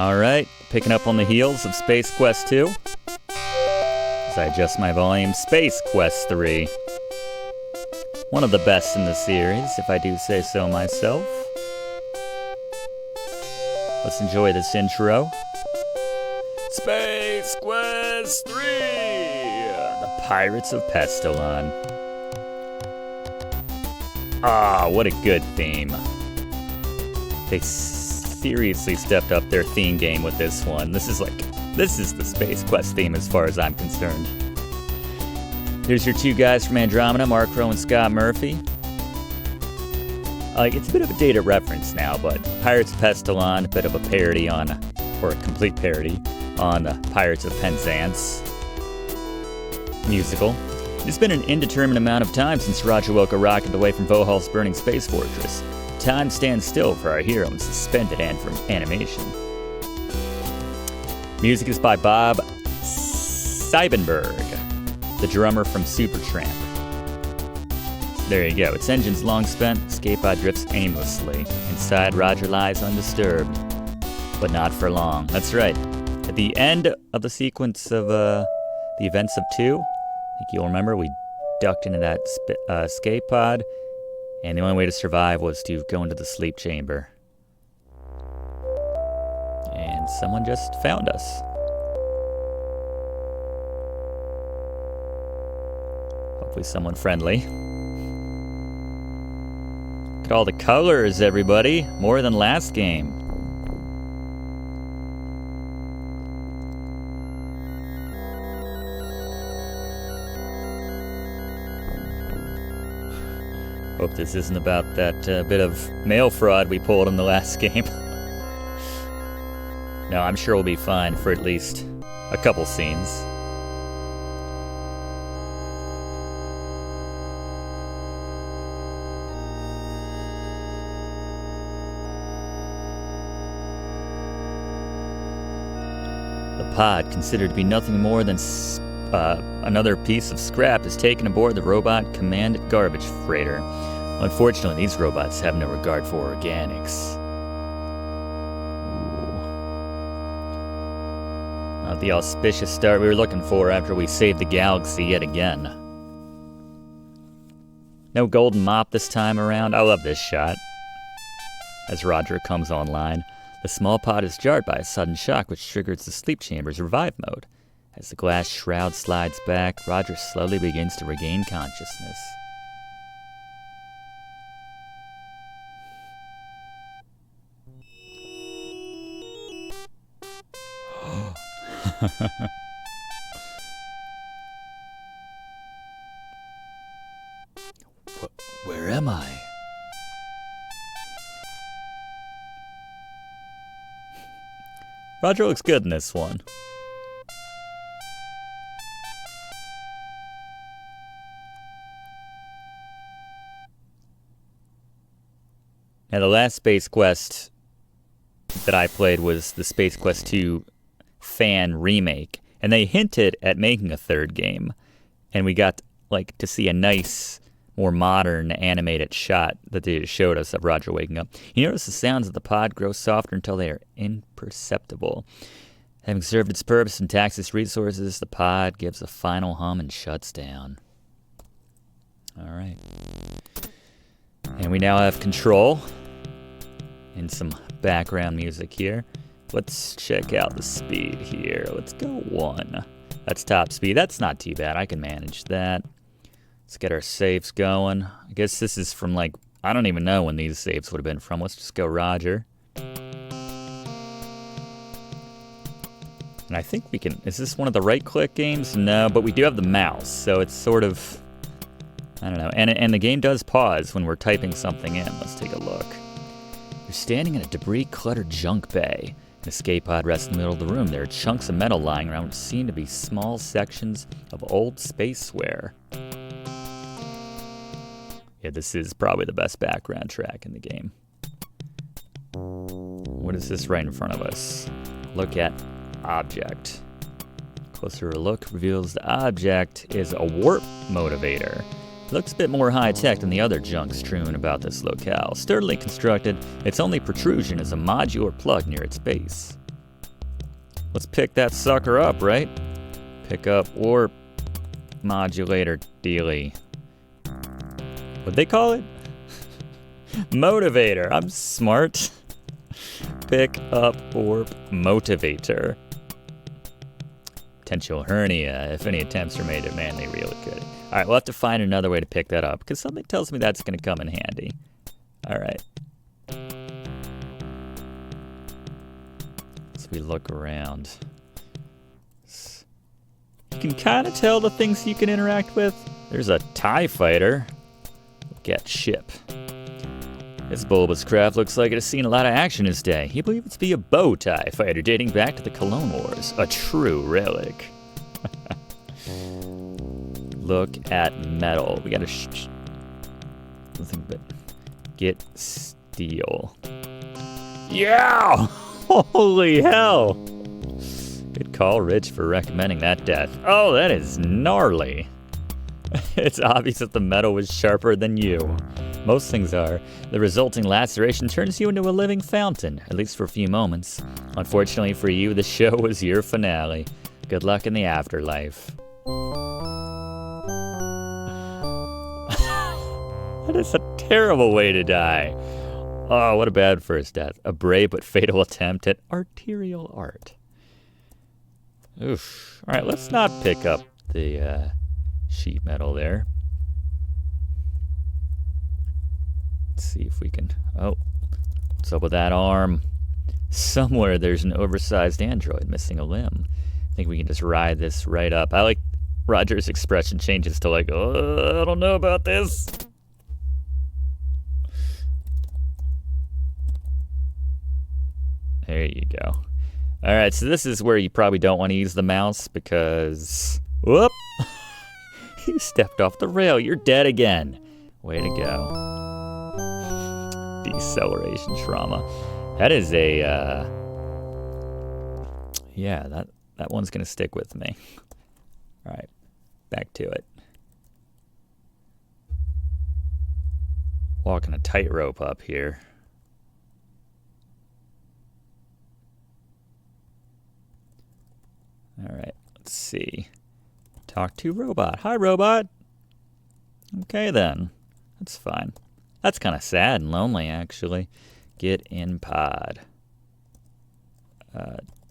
Alright, picking up on the heels of Space Quest 2. As I adjust my volume, Space Quest 3. One of the best in the series, if I do say so myself. Let's enjoy this intro. Space Quest 3! The Pirates of Pestulon. Ah, what a good theme. They seriously stepped up their theme game with this one. This is the Space Quest theme as far as I'm concerned. Here's your Two Guys From Andromeda, Mark Rowe and Scott Murphy. It's a bit of a dated reference now, but Pirates of Pestulon, a bit of a parody on, or a complete parody, on the Pirates of Penzance musical. It's been an indeterminate amount of time since Roger Wilco rocketed away from Vohaul's burning space fortress. Time stands still for our hero in suspended animation. Music is by Bob Seibenberg, the drummer from Supertramp. There you go. Its engine's long spent, escape pod drifts aimlessly. Inside, Roger lies undisturbed, but not for long. That's right. At the end of the sequence of the events of 2, I think you'll remember, we ducked into that escape pod, and the only way to survive was to go into the sleep chamber. And someone just found us. Hopefully someone friendly. Look at all the colors, everybody. More than last game. Hope this isn't about that bit of mail fraud we pulled in the last game. No, I'm sure we'll be fine for at least a couple scenes. The pod, considered to be nothing more than another piece of scrap, is taken aboard the robot commanded garbage freighter. Unfortunately, these robots have no regard for organics. Ooh. Not the auspicious start we were looking for after we saved the galaxy yet again. No golden mop this time around. I love this shot. As Roger comes online, the small pod is jarred by a sudden shock which triggers the sleep chamber's revive mode. As the glass shroud slides back, Roger slowly begins to regain consciousness. Where am I? Roger looks good in this one. Now, the last Space Quest that I played was the Space Quest 2 fan remake, and they hinted at making a third game, and we got to see a nice, more modern animated shot that they showed us of Roger waking up. You notice the sounds of the pod grow softer until they are imperceptible. Having served its purpose and taxed its resources, the pod gives a final hum and shuts down. All right. And we now have control and some background music here. Let's check out the speed here. Let's go 1. That's top speed. That's not too bad. I can manage that. Let's get our saves going. I guess this is from I don't even know when these saves would have been from. Let's just go Roger. And I think we can, is this one of the right-click games? No, but we do have the mouse, so it's sort of, I don't know. And the game does pause when we're typing something in. Let's take a look. You're standing in a debris-cluttered junk bay. An escape pod rests in the middle of the room. There are chunks of metal lying around which seem to be small sections of old spaceware. Yeah, this is probably the best background track in the game. What is this right in front of us? Look at object. Closer look reveals the object is a warp motivator. It looks a bit more high-tech than the other junk strewn about this locale. Sturdily constructed, its only protrusion is a modular plug near its base. It looks like a Let's pick that sucker up, right? Pick up warp modulator dealy. What'd they call it? Motivator. I'm smart. Pick up warp motivator. Potential hernia. If any attempts are made, man, they really could. All right, we'll have to find another way to pick that up because something tells me that's going to come in handy. All right. As we look around, you can kind of tell the things you can interact with. There's a TIE fighter. Get ship. This bulbous craft looks like it has seen a lot of action this day. You believe it to be a bow TIE fighter dating back to the Clone Wars. A true relic. Look at metal. We gotta nothing but get steel. Yeah! Holy hell! Good call, Rich, for recommending that death. Oh, that is gnarly. It's obvious that the metal was sharper than you. Most things are. The resulting laceration turns you into a living fountain, at least for a few moments. Unfortunately for you, the show was your finale. Good luck in the afterlife. That is a terrible way to die. Oh, what a bad first death. A brave but fatal attempt at arterial art. Oof. All right, let's not pick up the sheet metal there. Let's see if we can... Oh, what's up with that arm? Somewhere there's an oversized android missing a limb. I think we can just ride this right up. I like Roger's expression changes to like, oh, I don't know about this. There you go. All right, so this is where you probably don't want to use the mouse because... Whoop! You stepped off the rail. You're dead again. Way to go. Deceleration trauma. That is a... Yeah, that one's going to stick with me. All right, back to it. Walking a tightrope up here. All right, let's see. Talk to robot. Hi, robot. Okay, then. That's fine. That's kind of sad and lonely, actually. Get in pod.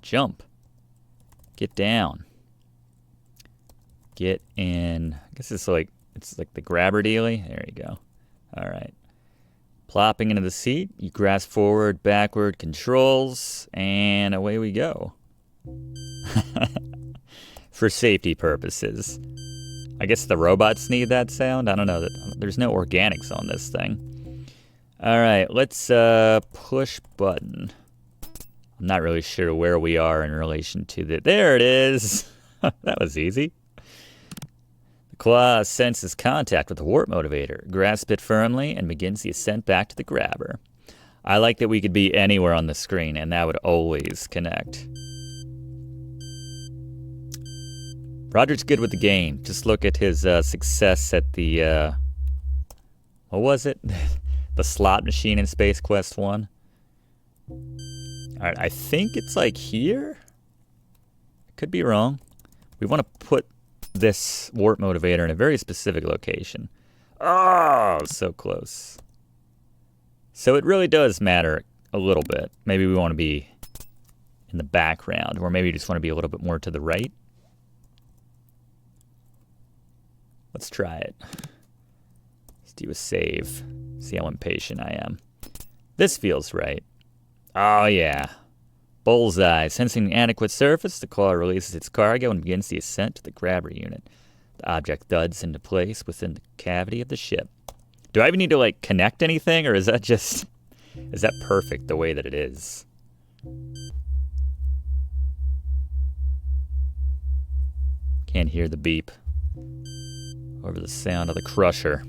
Jump. Get down. Get in. I guess it's like the grabber dealy. There you go. All right. Plopping into the seat. You grasp forward, backward, controls, and away we go. For safety purposes. I guess the robots need that sound. I don't know. There's no organics on this thing. All right, let's push button. I'm not really sure where we are in relation to the... There it is. That was easy. The claw senses contact with the warp motivator. Grasp it firmly and begins the ascent back to the grabber. I like that we could be anywhere on the screen and that would always connect. Roger's good with the game. Just look at his success at the, what was it? The slot machine in Space Quest 1. Alright, I think it's like here? Could be wrong. We want to put this warp motivator in a very specific location. Oh, so close. So it really does matter a little bit. Maybe we want to be in the background, or maybe we just want to be a little bit more to the right. Let's try it. Let's do a save. See how impatient I am. This feels right. Oh, yeah. Bullseye. Sensing an adequate surface, the claw releases its cargo and begins the ascent to the grabber unit. The object thuds into place within the cavity of the ship. Do I even need to, like, connect anything, or is that just... Is that perfect the way that it is? Can't hear the beep over the sound of the crusher.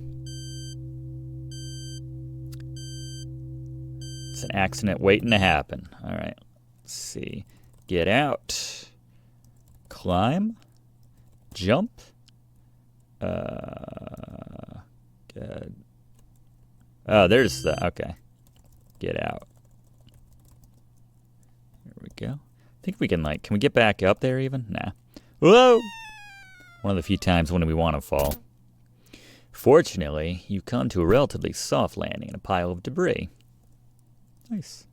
It's an accident waiting to happen. All right, let's see. Get out. Climb. Jump. Good. Oh, there's the... Okay. Get out. There we go. think we can, like, can we get back up there even? Nah. Whoa! One of the few times when we want to fall. Fortunately, you come to a relatively soft landing in a pile of debris. Nice.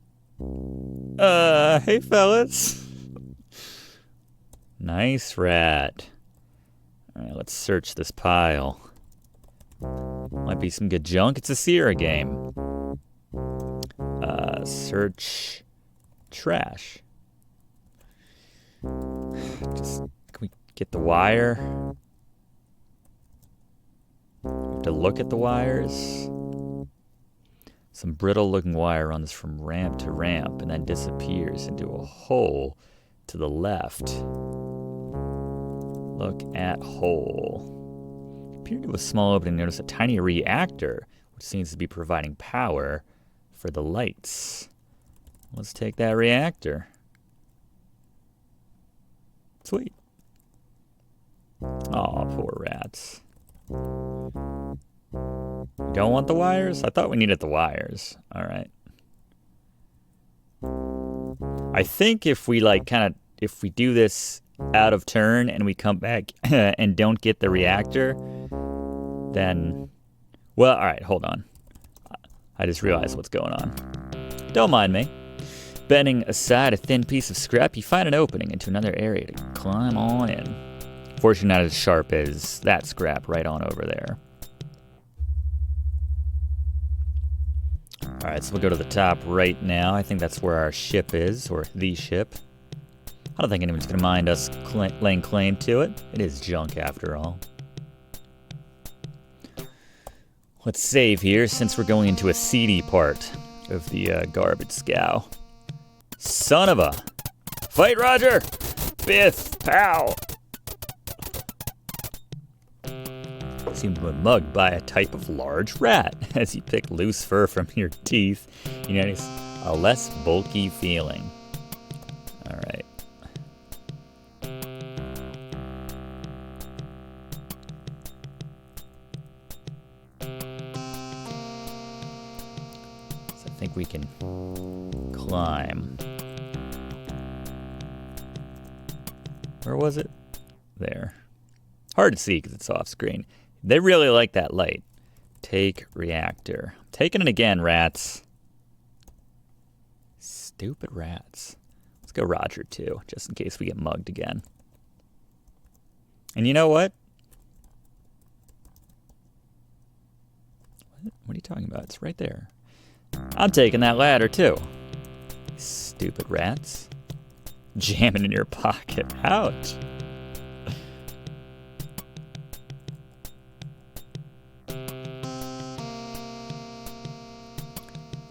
Hey fellas. Nice rat. Alright, let's search this pile. Might be some good junk. It's a Sierra game. Search trash. Just, can we get the wire? We have to look at the wires. Some brittle looking wire runs from ramp to ramp and then disappears into a hole to the left. Look at hole. Appeared to a small opening, notice a tiny reactor, which seems to be providing power for the lights. Let's take that reactor. Sweet. Aw, poor rats. You don't want the wires? I thought we needed the wires. Alright. I think if we if we do this out of turn and we come back and don't get the reactor, then, well, alright, hold on. I just realized what's going on. Don't mind me. Bending aside a thin piece of scrap, you find an opening into another area to climb on in. Fortunately, not as sharp as that scrap right on over there. Alright, so we'll go to the top right now. I think that's where our ship is, or the ship. I don't think anyone's going to mind us laying claim to it. It is junk after all. Let's save here since we're going into a seedy part of the garbage scow. Son of a... Fight, Roger! Biff! Pow! Seem to have been mugged by a type of large rat. As you pick loose fur from your teeth, you notice a less bulky feeling. Alright. So I think we can climb. Where was it? There. Hard to see because it's off screen. They really like that light. Take reactor. Taking it again, rats. Stupid rats. Let's go Roger too, just in case we get mugged again. And you know what? What are you talking about? It's right there. I'm taking that ladder too. Stupid rats. Jamming in your pocket. Ouch.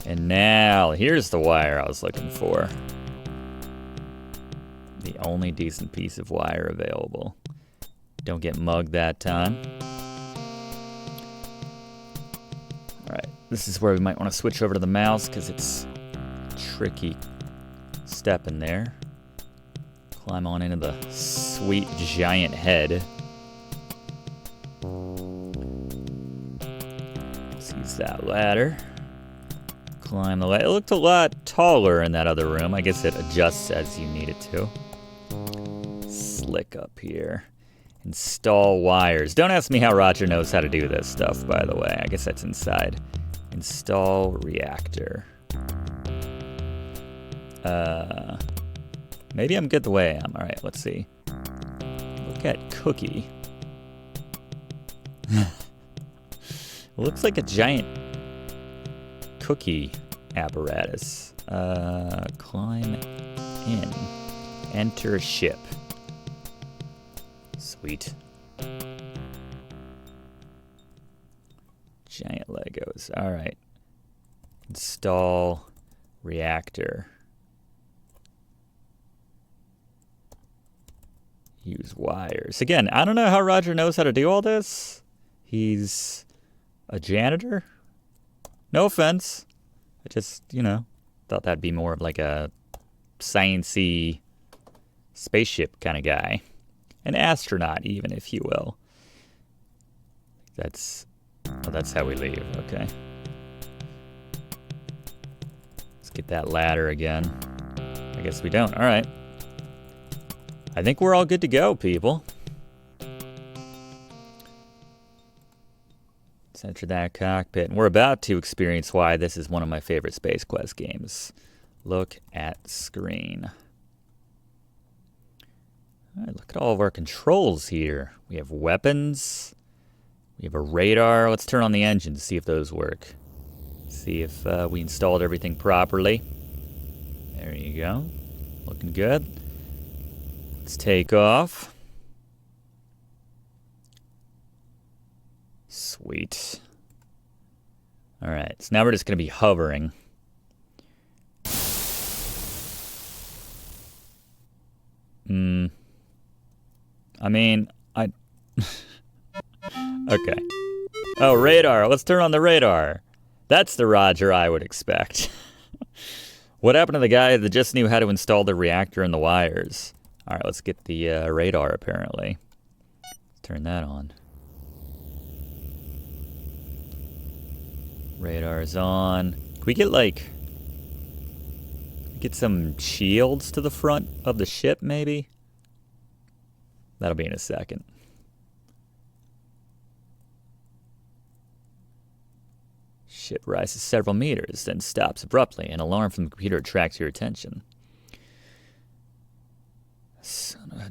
And now, here's the wire I was looking for. The only decent piece of wire available. Don't get mugged that time. Alright, this is where we might want to switch over to the mouse because it's a tricky step in there. Climb on into the sweet giant head. Let's use that ladder. Climb the ladder. It looked a lot taller in that other room. I guess it adjusts as you need it to. Slick up here. Install wires. Don't ask me how Roger knows how to do this stuff, by the way. I guess that's inside. Install reactor. Maybe I'm good the way I am. Alright, let's see. Look at Cookie. Looks like a giant cookie apparatus. Climb in. Enter ship. Sweet. Giant Legos. Alright. Install reactor. Use wires. Again, I don't know how Roger knows how to do all this. He's a janitor? No offense. I just, thought that'd be more of like a science-y spaceship kind of guy. An astronaut, even, if you will. That's how we leave. Okay. Let's get that ladder again. I guess we don't. All right. I think we're all good to go, people. Let's enter that cockpit. And we're about to experience why this is one of my favorite Space Quest games. Look at screen. All right, look at all of our controls here. We have weapons. We have a radar. Let's turn on the engine to see if those work. See if we installed everything properly. There you go. Looking good. Let's take off. Sweet. All right, so now we're just going to be hovering. I mean, okay. Oh, radar. Let's turn on the radar. That's the Roger I would expect. What happened to the guy that just knew how to install the reactor and the wires? All right, let's get the radar, apparently. Let's turn that on. Radar's on. Can we get, like... get some shields to the front of the ship, maybe? That'll be in a second. Ship rises several meters, then stops abruptly. An alarm from the computer attracts your attention.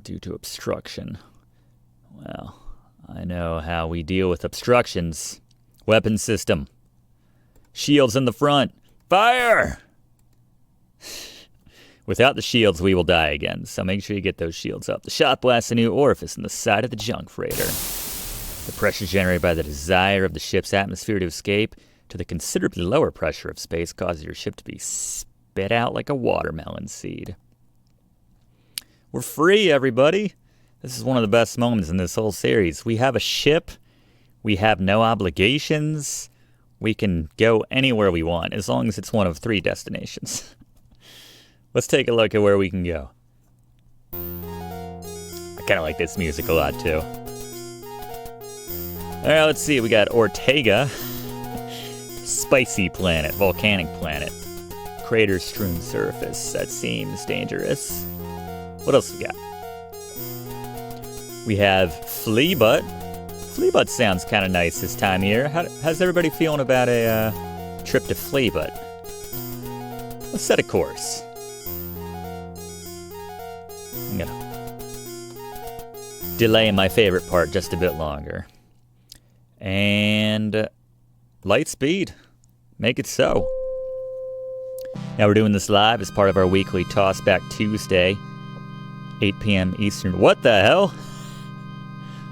Due to obstruction. Well, I know how we deal with obstructions. Weapon system. Shields in the front. Fire! Without the shields, we will die again, so make sure you get those shields up. The shot blasts a new orifice in the side of the junk freighter. The pressure generated by the desire of the ship's atmosphere to escape to the considerably lower pressure of space causes your ship to be spit out like a watermelon seed. We're free, everybody. This is one of the best moments in this whole series. We have a ship. We have no obligations. We can go anywhere we want, as long as it's one of 3 destinations. Let's take a look at where we can go. I kind of like this music a lot, too. All right, let's see. We got Ortega. Spicy planet, volcanic planet. Crater-strewn surface. That seems dangerous. What else we got? We have Phleebhut. Phleebhut sounds kind of nice this time of year. How's everybody feeling about a trip to Phleebhut? Let's set a course. I'm gonna delay my favorite part just a bit longer. And light speed. Make it so. Now we're doing this live as part of our weekly Tossback Tuesday, 8 p.m. Eastern. What the hell?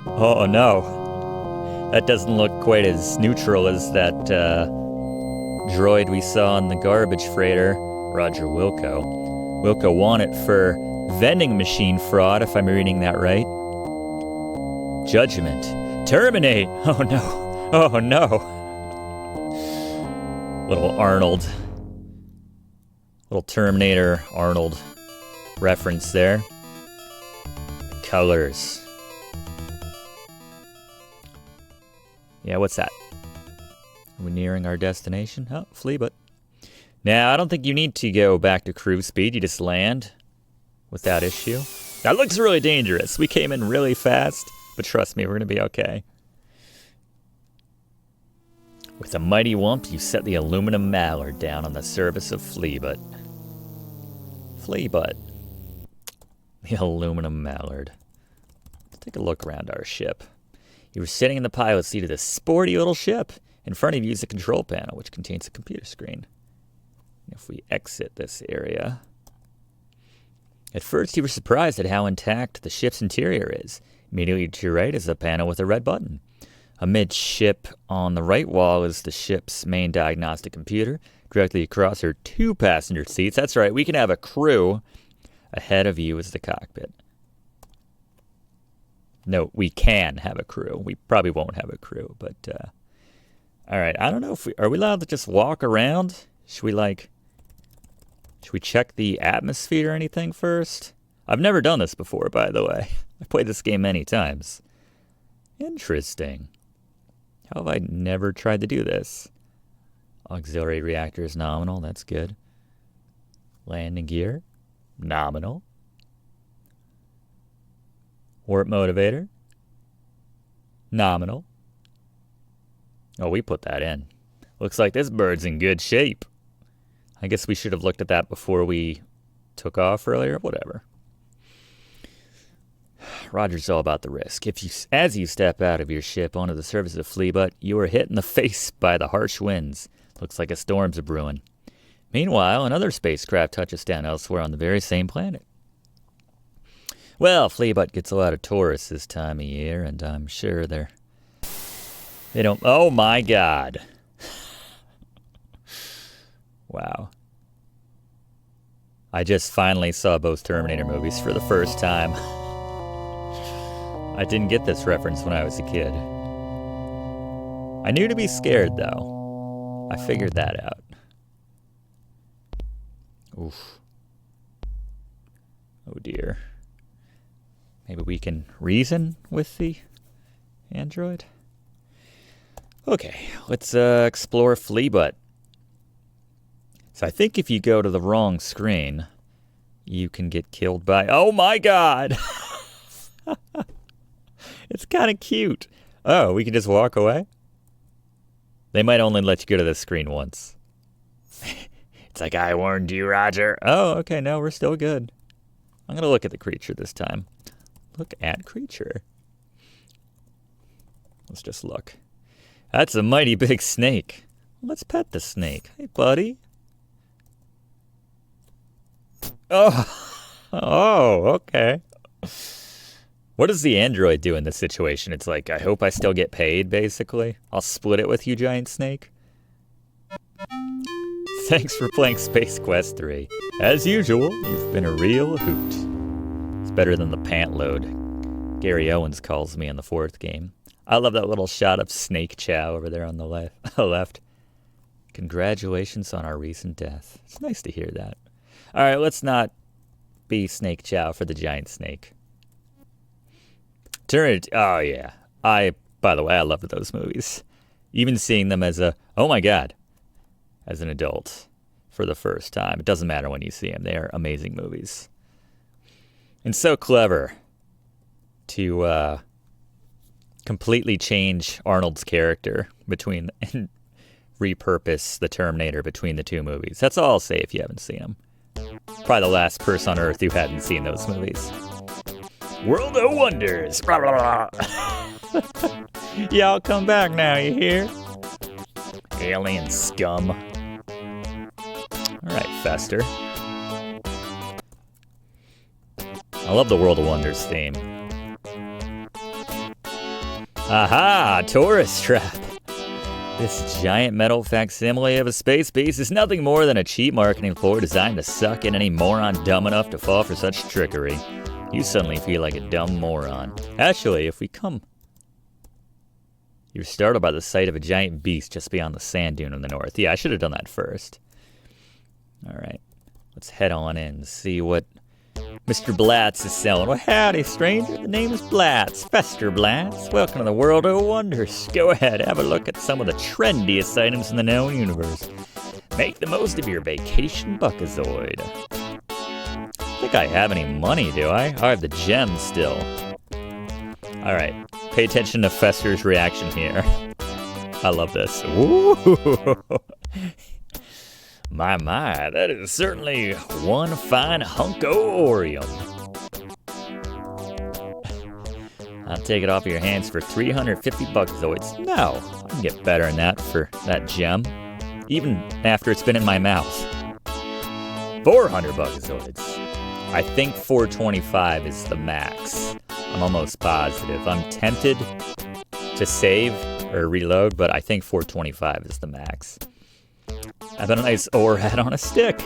Oh no. That doesn't look quite as neutral as that droid we saw in the garbage freighter, Roger Wilco. Wilco won it for vending machine fraud, if I'm reading that right. Judgment. Terminate! Oh no. Oh no. Little Arnold. Little Terminator Arnold reference there. Colors. Yeah, what's that? Are we nearing our destination? Oh, Phleebhut. Now, I don't think you need to go back to cruise speed. You just land without issue. That looks really dangerous. We came in really fast, but trust me, we're going to be okay. With a mighty whump, you set the aluminum mallard down on the surface of Phleebhut. Phleebhut. The aluminum mallard. Let's take a look around our ship. You were sitting in the pilot seat of this sporty little ship. In front of you is a control panel, which contains a computer screen. If we exit this area... At first, you were surprised at how intact the ship's interior is. Immediately to your right is a panel with a red button. Amidship on the right wall is the ship's main diagnostic computer. Directly across are 2 passenger seats. That's right, we can have a crew. Ahead of you is the cockpit. No, we can have a crew. We probably won't have a crew, but... all right, I don't know if we... Are we allowed to just walk around? Should we check the atmosphere or anything first? I've never done this before, by the way. I've played this game many times. Interesting. How have I never tried to do this? Auxiliary reactor is nominal. That's good. Landing gear. Nominal. Warp motivator. Nominal. Oh, we put that in. Looks like this bird's in good shape. I guess we should have looked at that before we took off earlier. Whatever. Roger's all about the risk. As you step out of your ship onto the surface of Phleebhut, you are hit in the face by the harsh winds. Looks like a storm's a-brewing. Meanwhile, another spacecraft touches down elsewhere on the very same planet. Well, Phleebhut gets a lot of tourists this time of year, and I'm sure they don't... Oh, my God. Wow. I just finally saw both Terminator movies for the first time. I didn't get this reference when I was a kid. I knew to be scared, though. I figured that out. Oof. Oh, dear. Maybe we can reason with the android? Okay, let's explore Phleebhut. So I think if you go to the wrong screen, you can get killed by... Oh, my God! It's kind of cute. Oh, we can just walk away? They might only let you go to this screen once. It's like, I warned you, Roger. Oh, okay, no, we're still good. I'm going to look at the creature this time. Look at creature. Let's just look. That's a mighty big snake. Let's pet the snake. Hey, buddy. Oh, okay. What does the android do in this situation? It's like, I hope I still get paid, basically. I'll split it with you, giant snake. Thanks for playing Space Quest 3. As usual, you've been a real hoot. It's better than the pant load Gary Owens calls me in the 4th game. I love that little shot of Snake Chow over there on the left. Congratulations on our recent death. It's nice to hear that. All right, let's not be Snake Chow for the giant snake. Oh, yeah. By the way, I loved those movies. Even seeing them as oh my God, as an adult for the first time. It doesn't matter when you see them. They are amazing movies. And so clever to completely change Arnold's character and repurpose the Terminator between the two movies. That's all I'll say if you haven't seen them. Probably the last person on Earth who hadn't seen those movies. World of Wonders. Blah, blah, blah. Y'all come back now, you hear? Alien scum. Alright, Fester. I love the World of Wonders theme. Aha! Tourist trap. This giant metal facsimile of a space beast is nothing more than a cheap marketing ploy designed to suck in any moron dumb enough to fall for such trickery. You suddenly feel like a dumb moron. Actually, if we come... You're startled by the sight of a giant beast just beyond the sand dune in the north. Yeah, I should have done that first. Alright, let's head on in and see what Mr. Blatz is selling. Well, howdy, stranger. The name is Blatz. Fester Blatz. Welcome to the World of Wonders. Go ahead, have a look at some of the trendiest items in the known universe. Make the most of your vacation buckazoid. I think I have any money, do I? I have the gems still. Alright, pay attention to Fester's reaction here. I love this. Ooh. My, that is certainly one fine hunk of Orium. I'll take it off your hands for 350 buckazoids. No, I can get better than that for that gem, even after it's been in my mouth. 400 buckazoids. I think 425 is the max. I'm almost positive. I'm tempted to save or reload, but I think 425 is the max. I've got a nice ORAD on a stick.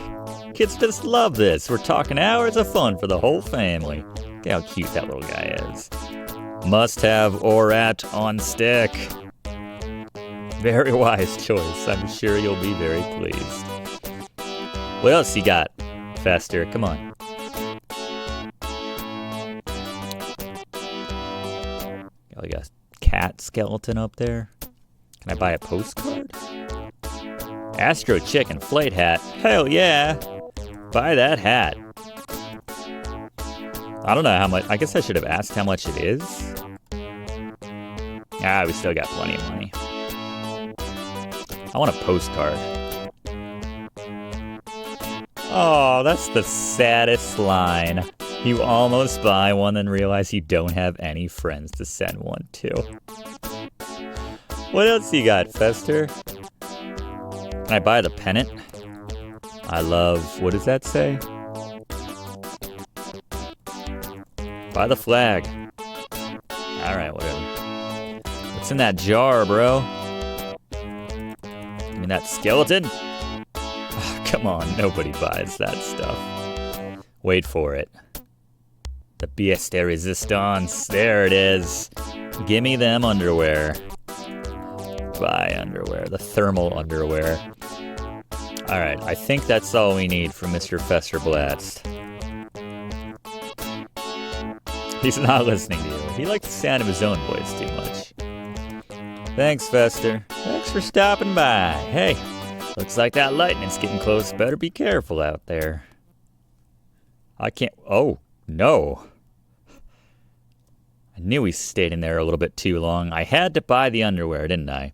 Kids just love this. We're talking hours of fun for the whole family. Look how cute that little guy is. Must have ORAD on stick. Very wise choice. I'm sure you'll be very pleased. What else you got, Fester? Come on. Got like a cat skeleton up there. Can I buy a postcard? Astro chicken flight hat. Hell yeah. Buy that hat. I don't know how much. I guess I should have asked how much it is. Ah, we still got plenty of money. I want a postcard. Oh, that's the saddest line. You almost buy one and realize you don't have any friends to send one to. What else you got, Fester? Can I buy the pennant? I love... What does that say? Buy the flag. Alright, whatever. What's in that jar, bro? Give me that skeleton? Oh, come on, nobody buys that stuff. Wait for it. The pièce de résistance. There it is. Give me them underwear. Buy underwear. The thermal underwear. Alright, I think that's all we need from Mr. Fester Blatz. He's not listening to you. He likes the sound of his own voice too much. Thanks, Fester. Thanks for stopping by. Hey, looks like that lightning's getting close. Better be careful out there. I can't... Oh, no. I knew he stayed in there a little bit too long. I had to buy the underwear, didn't I?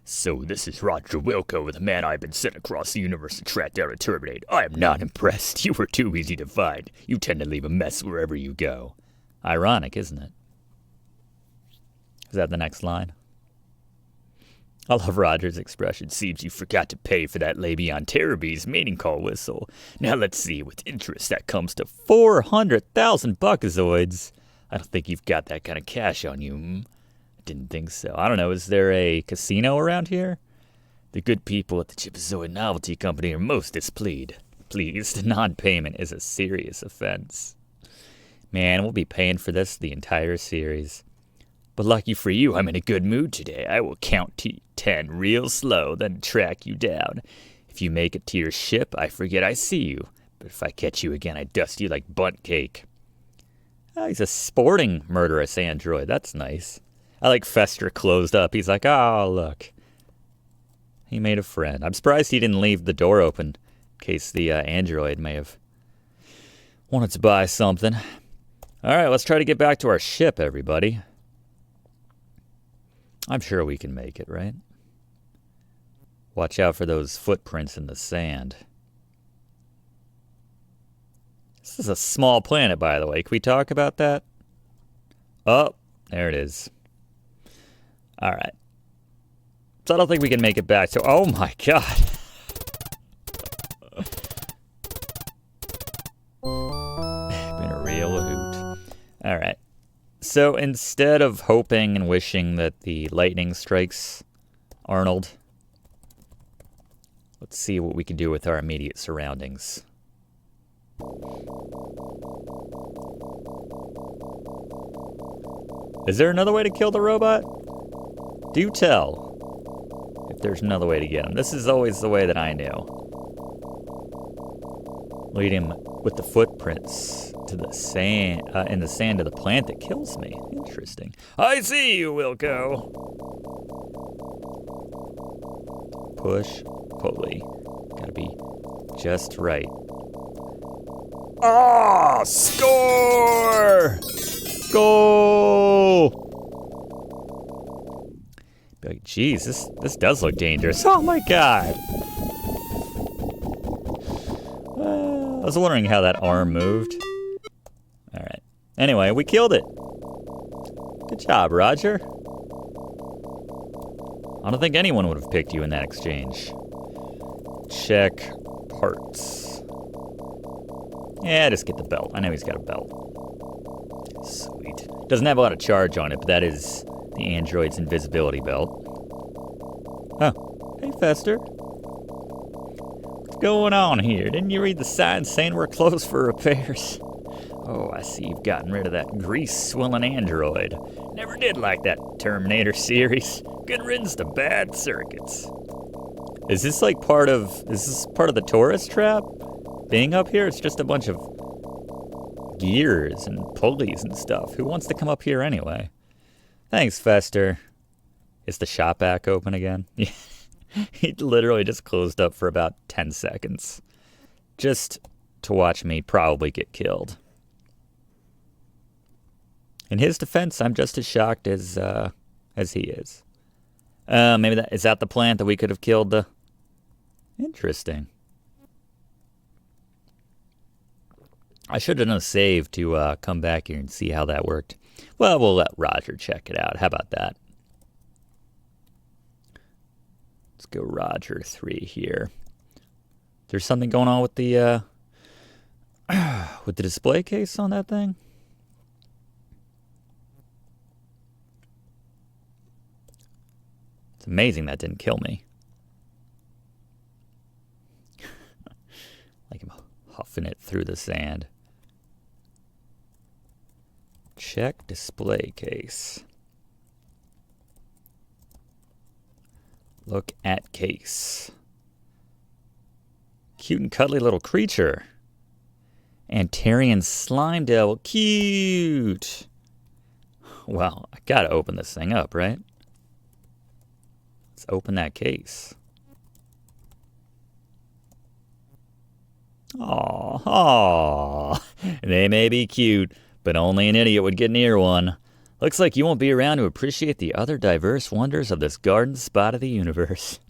So this is Roger Wilco, the man I've been sent across the universe to track down and terminate. I am not impressed. You were too easy to find. You tend to leave a mess wherever you go. Ironic, isn't it? Is that the next line? I love Roger's expression. Seems you forgot to pay for that Lebion Terrabee's mating call whistle. Now let's see, with interest that comes to 400,000 buckazoids. I don't think you've got that kind of cash on you. I didn't think so. I don't know, is there a casino around here? The good people at the Chipazoid Novelty Company are most displeased. Pleased, non-payment is a serious offense. Man, we'll be paying for this the entire series. But lucky for you, I'm in a good mood today. I will count to 10 real slow, then track you down. If you make it to your ship, I forget I see you. But if I catch you again, I dust you like bunt cake. Oh, he's a sporting murderous android. That's nice. I like Fester closed up. He's like, oh, look. He made a friend. I'm surprised he didn't leave the door open in case the android may have wanted to buy something. All right, let's try to get back to our ship, everybody. I'm sure we can make it, right? Watch out for those footprints in the sand. This is a small planet, by the way. Can we talk about that? Oh, there it is. All right. So I don't think we can make it back. So, oh my God. Been a real hoot. All right. So instead of hoping and wishing that the lightning strikes Arnold, let's see what we can do with our immediate surroundings. Is there another way to kill the robot? Do tell if there's another way to get him. This is always the way that I knew. Lead him with the footprints to the sand, in the sand of the plant that kills me. Interesting. I see you, Wilco. Push, pulley. Gotta be just right. Ah, score! Goal! Be like, geez, this does look dangerous. Oh my God! I was wondering how that arm moved. All right. Anyway, we killed it. Good job, Roger. I don't think anyone would have picked you in that exchange. Check parts. Yeah, just get the belt. I know he's got a belt. Sweet. Doesn't have a lot of charge on it, but that is the android's invisibility belt. Oh, hey, Fester. What's going on here? Didn't you read the sign saying we're closed for repairs? Oh, I see you've gotten rid of that grease-swilling android. Never did like that Terminator series. Good riddance to bad circuits. Is this like part of the tourist trap? Being up here, it's just a bunch of gears and pulleys and stuff. Who wants to come up here anyway? Thanks, Fester. Is the shop back open again? He literally just closed up for about 10 seconds. Just to watch me probably get killed. In his defense, I'm just as shocked as he is. Maybe is that the plant that we could have killed the... Interesting. I should have done a save to come back here and see how that worked. Well, we'll let Roger check it out. How about that? Let's go Roger 3 here. There's something going on with the display case on that thing? It's amazing that didn't kill me. Like I'm huffing it through the sand. Check display case. Look at case. Cute and cuddly little creature. Antarian slime devil. Cute. Well, I gotta open this thing up, right? Let's open that case. Aww. They may be cute, but only an idiot would get near one. Looks like you won't be around to appreciate the other diverse wonders of this garden spot of the universe.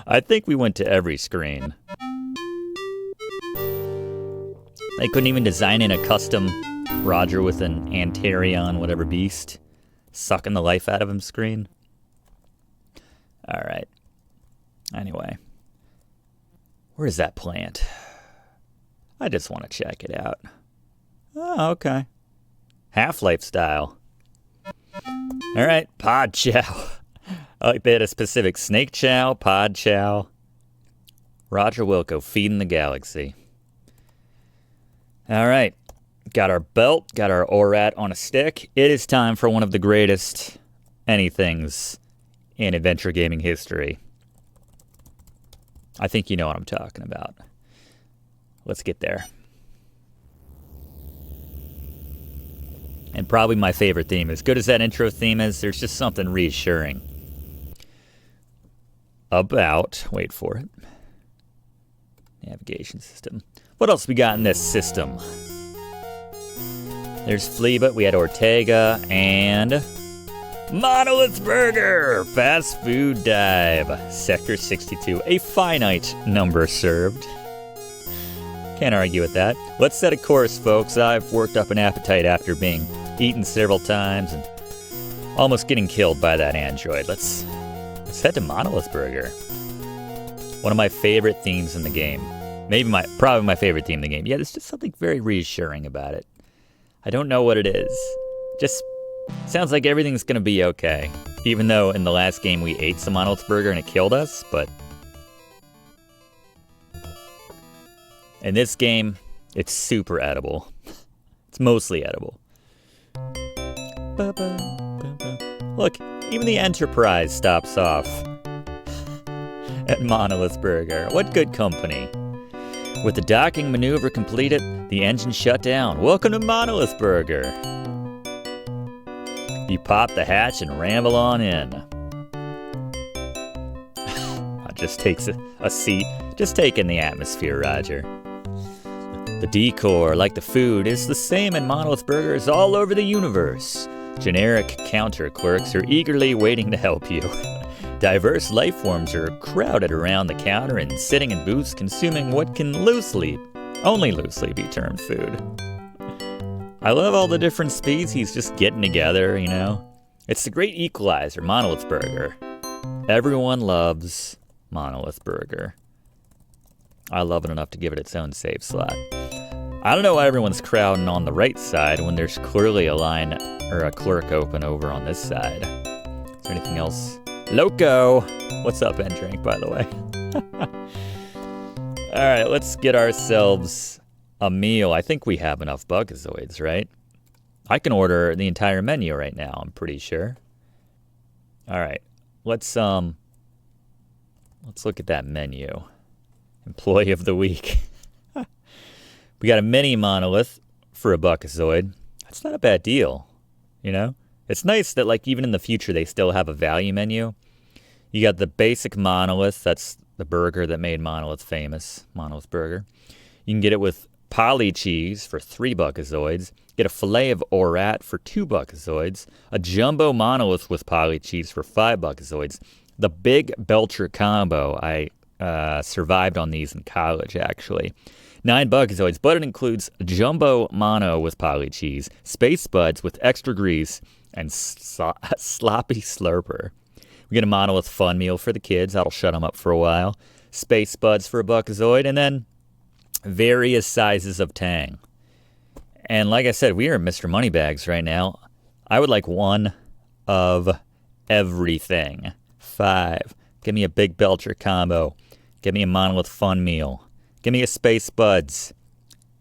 I think we went to every screen. They couldn't even design in a custom Roger with an Antarion whatever beast sucking the life out of him screen. Alright. Anyway. Where is that plant? I just want to check it out. Oh, okay. Half-Life style. Alright, pod chow. I like they had a specific snake chow, pod chow. Roger Wilco feeding the galaxy. Alright, got our belt, got our ORAT on a stick. It is time for one of the greatest anythings in adventure gaming history. I think you know what I'm talking about. Let's get there. And probably my favorite theme. As good as that intro theme is, there's just something reassuring about, wait for it, navigation system. What else we got in this system? There's Phleebhut, we had Ortega, and Monolith Burger! Fast food dive. Sector 62, a finite number served. Can't argue with that. Let's set a course, folks. I've worked up an appetite after being eaten several times and almost getting killed by that android. Let's head to Monolith Burger. One of my favorite themes in the game. Probably my favorite theme in the game. Yeah, there's just something very reassuring about it. I don't know what it is. Just sounds like everything's gonna be okay. Even though in the last game we ate some Monolith Burger and it killed us, but in this game, it's super edible. It's mostly edible. Look, even the Enterprise stops off at Monolith Burger. What good company. With the docking maneuver completed, the engine shut down. Welcome to Monolith Burger. You pop the hatch and ramble on in. It just takes a seat. Just take in the atmosphere, Roger. The decor, like the food, is the same in Monolith Burgers all over the universe. Generic counter clerks are eagerly waiting to help you. Diverse life forms are crowded around the counter and sitting in booths consuming what can only loosely be termed food. I love all the different species just getting together, you know? It's the great equalizer, Monolith Burger. Everyone loves Monolith Burger. I love it enough to give it its own save slot. I don't know why everyone's crowding on the right side when there's clearly a line or a clerk open over on this side. Is there anything else? Loco! What's up, N-Drink, by the way? Alright, let's get ourselves a meal. I think we have enough Bugazoids, right? I can order the entire menu right now, I'm pretty sure. Alright, let's look at that menu. Employee of the week. We got a mini monolith for a Bugazoid. That's not a bad deal, you know? It's nice that, like, even in the future, they still have a value menu. You got the basic monolith. That's the burger that made Monolith famous, Monolith Burger. You can get it with poly cheese for 3 buckazoids, get a fillet of orat for 2 buckazoids, a jumbo monolith with poly cheese for 5 buckazoids. The big Belcher combo, I survived on these in college, actually. 9 buckazoids, but it includes jumbo mono with poly cheese, space buds with extra grease, and sloppy slurper. We get a monolith fun meal for the kids. That'll shut them up for a while. Space buds for a buckazoid, and then various sizes of tang. And like I said, we are Mr. Moneybags right now. I would like one of everything. 5. Give me a big Belcher combo. Give me a monolith fun meal. Give me a space buds.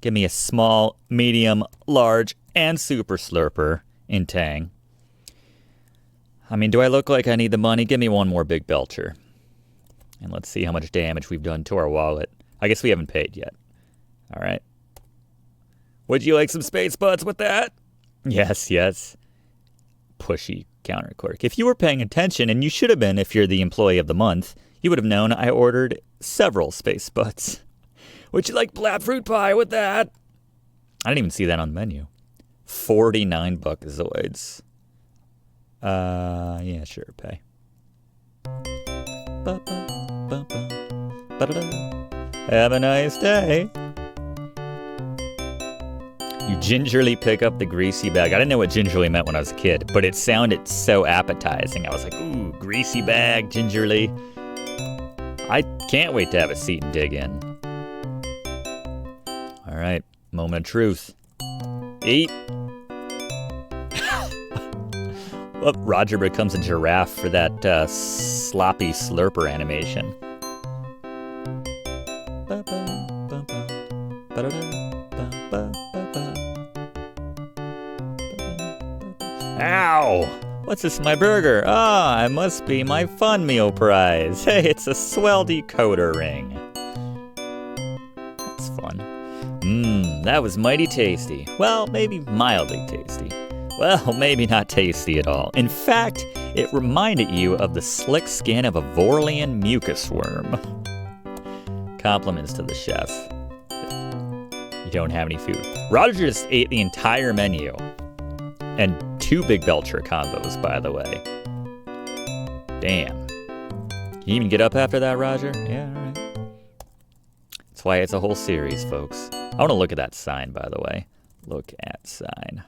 Give me a small, medium, large, and super slurper in tang. I mean, do I look like I need the money? Give me one more big Belcher. And let's see how much damage we've done to our wallet. I guess we haven't paid yet. All right. Would you like some space buds with that? Yes, yes. Pushy counter clerk. If you were paying attention, and you should have been if you're the employee of the month, you would have known I ordered several space buds. Would you like black fruit pie with that? I didn't even see that on the menu. 49 buckazoids. Yeah, sure, pay. Have a nice day. You gingerly pick up the greasy bag. I didn't know what gingerly meant when I was a kid, but it sounded so appetizing. I was like, ooh, greasy bag, gingerly. I can't wait to have a seat and dig in. All right, moment of truth. Eat. Well, Roger becomes a giraffe for that sloppy slurper animation. Ow! What's this in my burger? Ah, it must be my fun meal prize. Hey, it's a swell decoder ring. That's fun. That was mighty tasty. Well, maybe mildly tasty. Well, maybe not tasty at all. In fact, it reminded you of the slick skin of a Vorlian mucus worm. Compliments to the chef. You don't have any food. Roger just ate the entire menu. And 2 big Belcher combos, by the way. Damn. Can you even get up after that, Roger? Yeah, all right. That's why it's a whole series, folks. I want to look at that sign, by the way. Look at sign.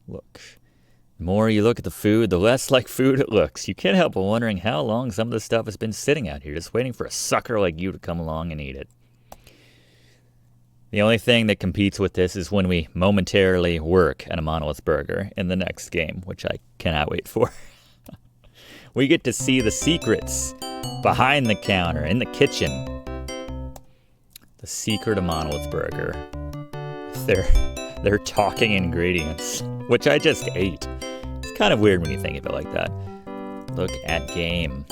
Look. The more you look at the food, the less like food it looks. You can't help but wondering how long some of this stuff has been sitting out here, just waiting for a sucker like you to come along and eat it. The only thing that competes with this is when we momentarily work at a Monolith Burger in the next game, which I cannot wait for. We get to see the secrets behind the counter, in the kitchen. The secret of Monolith Burger. With their talking ingredients, which I just ate. It's kind of weird when you think of it like that. Look at game.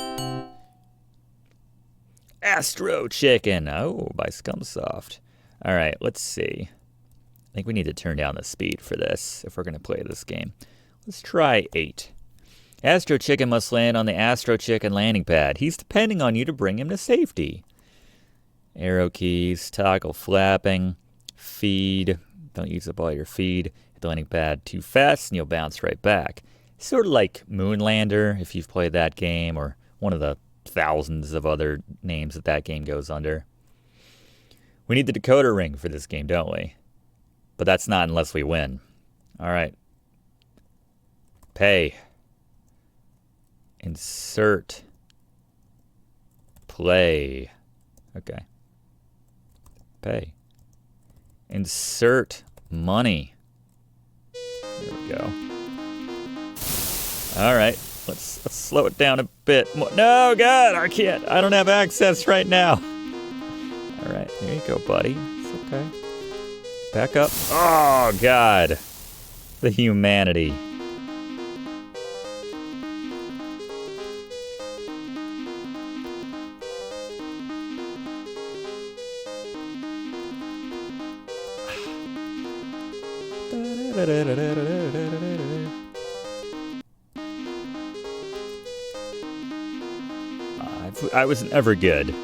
Astro chicken. Oh, by ScumSoft. All right, let's see. I think we need to turn down the speed for this if we're going to play this game. Let's try 8. Astro Chicken must land on the Astro Chicken landing pad. He's depending on you to bring him to safety. Arrow keys, toggle flapping, feed. Don't use up all your feed. Hit the landing pad too fast and you'll bounce right back. Sort of like Moonlander, if you've played that game, or one of the thousands of other names that game goes under. We need the decoder ring for this game, don't we? But that's not unless we win. All right. Pay. Insert. Play. Okay. Pay. Insert money. There we go. All right. Let's slow it down a bit more. No, God, I can't. I don't have access right now. All right, there you go, buddy. It's okay. Back up. Oh, God. The humanity. I was never good.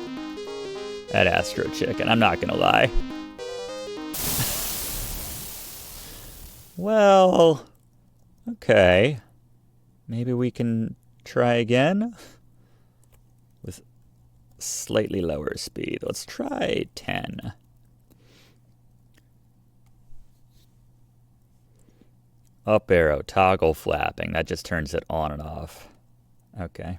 That Astro Chicken, I'm not gonna lie. Well, okay. Maybe we can try again with slightly lower speed. Let's try 10. Up arrow, toggle flapping. That just turns it on and off. Okay.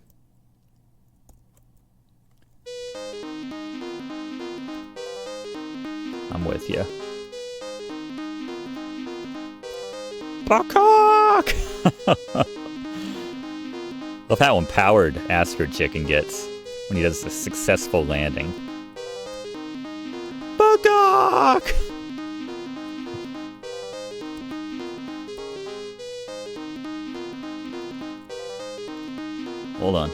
I'm with you. Buckcock! Love how empowered Astro Chicken gets when he does a successful landing. Buckcock! Hold on.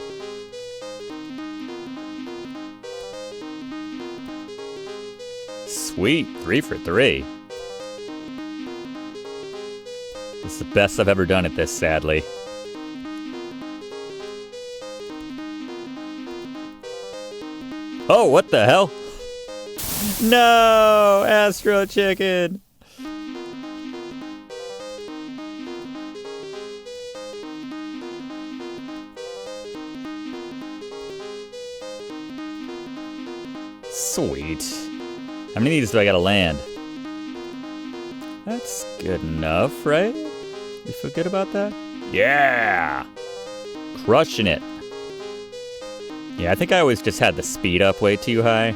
Sweet, 3 for 3. This is the best I've ever done at this, sadly. Oh, what the hell? No, Astro Chicken. Sweet. How many of these do I gotta land? That's good enough, right? You feel good about that? Yeah! Crushing it. Yeah, I think I always just had the speed up way too high.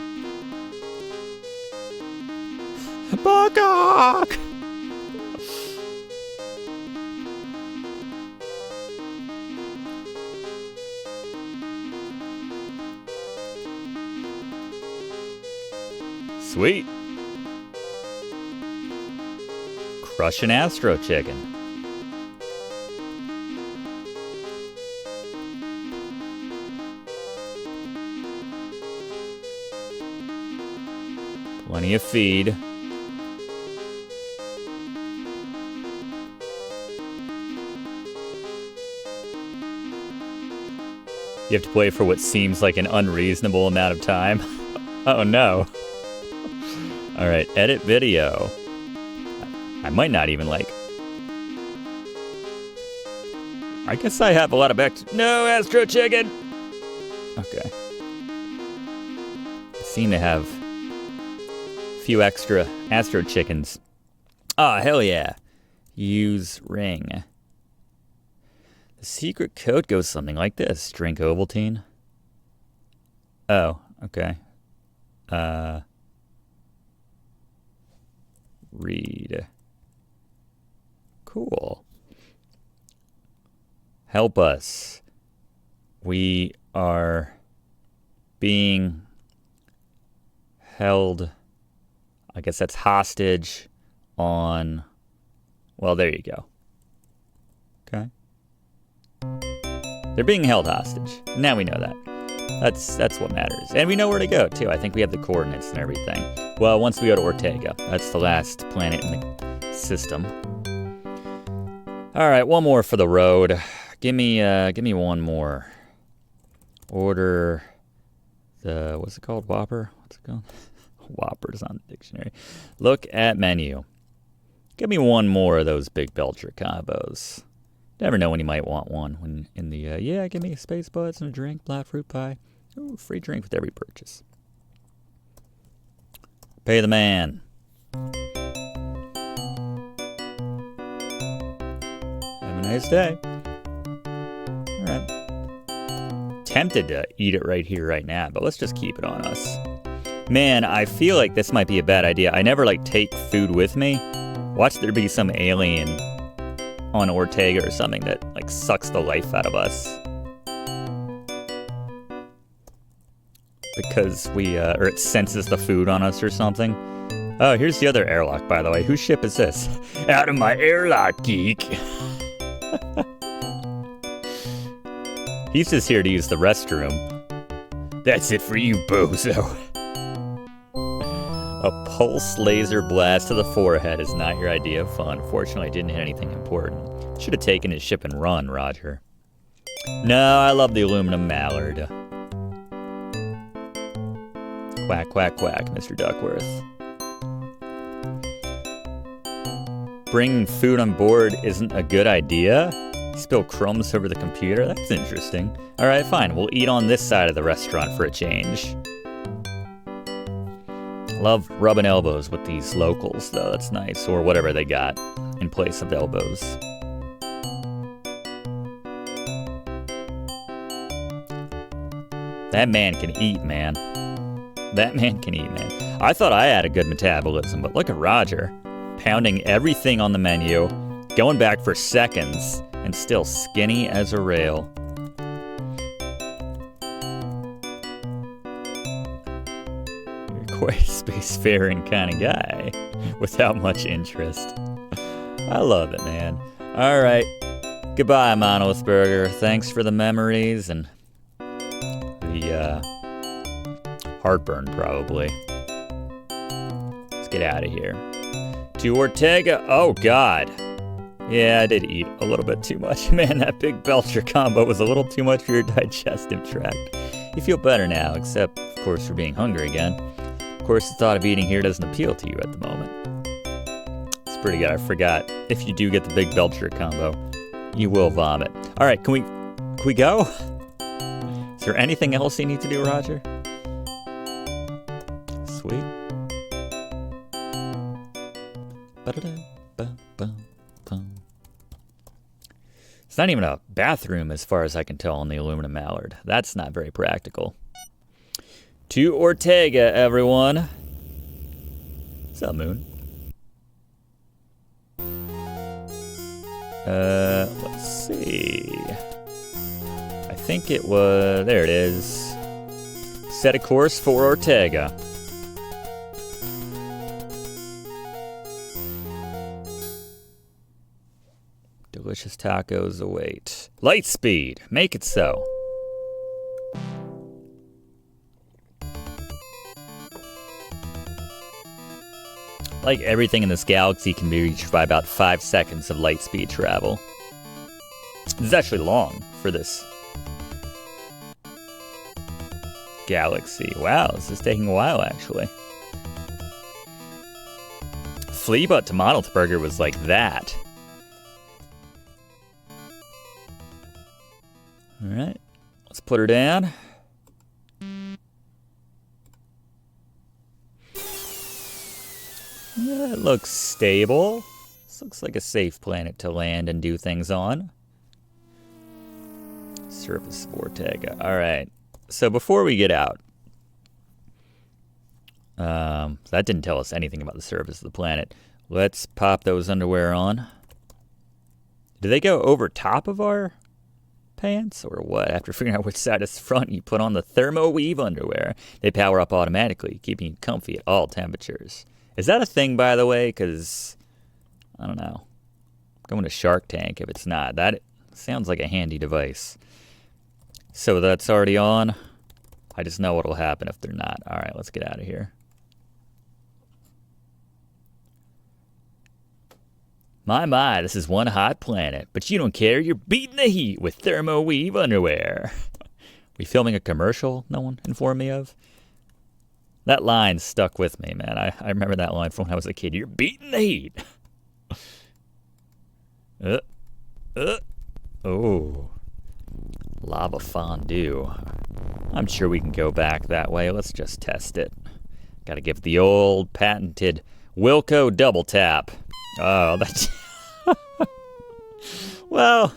Buckcock! Sweet. Crushing Astro Chicken. Plenty of feed. You have to play for what seems like an unreasonable amount of time. Oh no. Alright, edit video. I might not even like... I guess I have a lot of No, Astro Chicken! Okay. I seem to have a few extra Astro Chickens. Ah, hell yeah. Use ring. The secret code goes something like this. Drink Ovaltine. Oh, okay. Read. Cool. Help us. We are being held, I guess that's hostage on, well, there you go. Okay. They're being held hostage. Now we know that. That's what matters. And we know where to go, too. I think we have the coordinates and everything. Well, once we go to Ortega. That's the last planet in the system. All right, one more for the road. Give me one more. Order the, what's it called? Whopper? What's it called? Whopper's on the dictionary. Look at menu. Give me one more of those big Belcher combos. Never know when you might want one. When in the, yeah, give me a space buds and a drink, black fruit pie. Ooh, free drink with every purchase. Pay the man. Have a nice day. All right. Tempted to eat it right here, right now, but let's just keep it on us. Man, I feel like this might be a bad idea. I never, like, take food with me. Watch there be some alien on Ortega or something that, like, sucks the life out of us. Because we, or it senses the food on us or something. Oh, here's the other airlock, by the way. Whose ship is this? Out of my airlock, geek! He's just here to use the restroom. That's it for you, bozo. A pulse laser blast to the forehead is not your idea of fun. Fortunately, I didn't hit anything important. Should have taken his ship and run, Roger. No, I love the aluminum mallard. Quack, quack, quack, Mr. Duckworth. Bringing food on board isn't a good idea? Spill crumbs over the computer? That's interesting. Alright, fine. We'll eat on this side of the restaurant for a change. Love rubbing elbows with these locals, though. That's nice. Or whatever they got in place of elbows. That man can eat, man. That man can eat, man. I thought I had a good metabolism, but look at Roger. Pounding everything on the menu, going back for seconds, and still skinny as a rail. You're quite a spacefaring kind of guy, without much interest. I love it, man. Alright, goodbye, Monolith Burger. Thanks for the memories and the heartburn, probably. Let's get out of here. To Ortega. Oh, God. Yeah, I did eat a little bit too much. Man, that big Belcher combo was a little too much for your digestive tract. You feel better now, except, of course, for being hungry again. Of course, the thought of eating here doesn't appeal to you at the moment. It's pretty good. I forgot. If you do get the big Belcher combo, you will vomit. All right, can we go? Is there anything else you need to do, Roger? Sweet. It's not even a bathroom as far as I can tell on the aluminum mallard. That's not very practical. To Ortega, everyone. What's up, Moon? Let's see. I think it was... There it is. Set a course for Ortega. Delicious tacos await. Light speed. Make it so. Like everything in this galaxy can be reached by about 5 seconds of light speed travel. This is actually long for this galaxy. Wow, this is taking a while, actually. Phleebhut to Monolith Burger was like that. Alright, let's put her down. Yeah, it looks stable. This looks like a safe planet to land and do things on. Surface of Ortega. Alright, so before we get out, that didn't tell us anything about the surface of the planet. Let's pop those underwear on. Do they go over top of our pants or what? After figuring out which side is front, you put on the thermo weave underwear. They power up automatically, keeping you comfy at all temperatures. Is that a thing, by the way? Because, I don't know. Going to Shark Tank if it's not. That sounds like a handy device. So that's already on. I just know what'll happen if they're not. All right, let's get out of here. My, this is one hot planet, but you don't care. You're beating the heat with thermo weave underwear. We filming a commercial no one informed me of? That line stuck with me, man. I remember that line from when I was a kid. You're beating the heat. Oh. Lava fondue. I'm sure we can go back that way. Let's just test it. Gotta give the old patented Wilco double tap. Oh, that's... Well,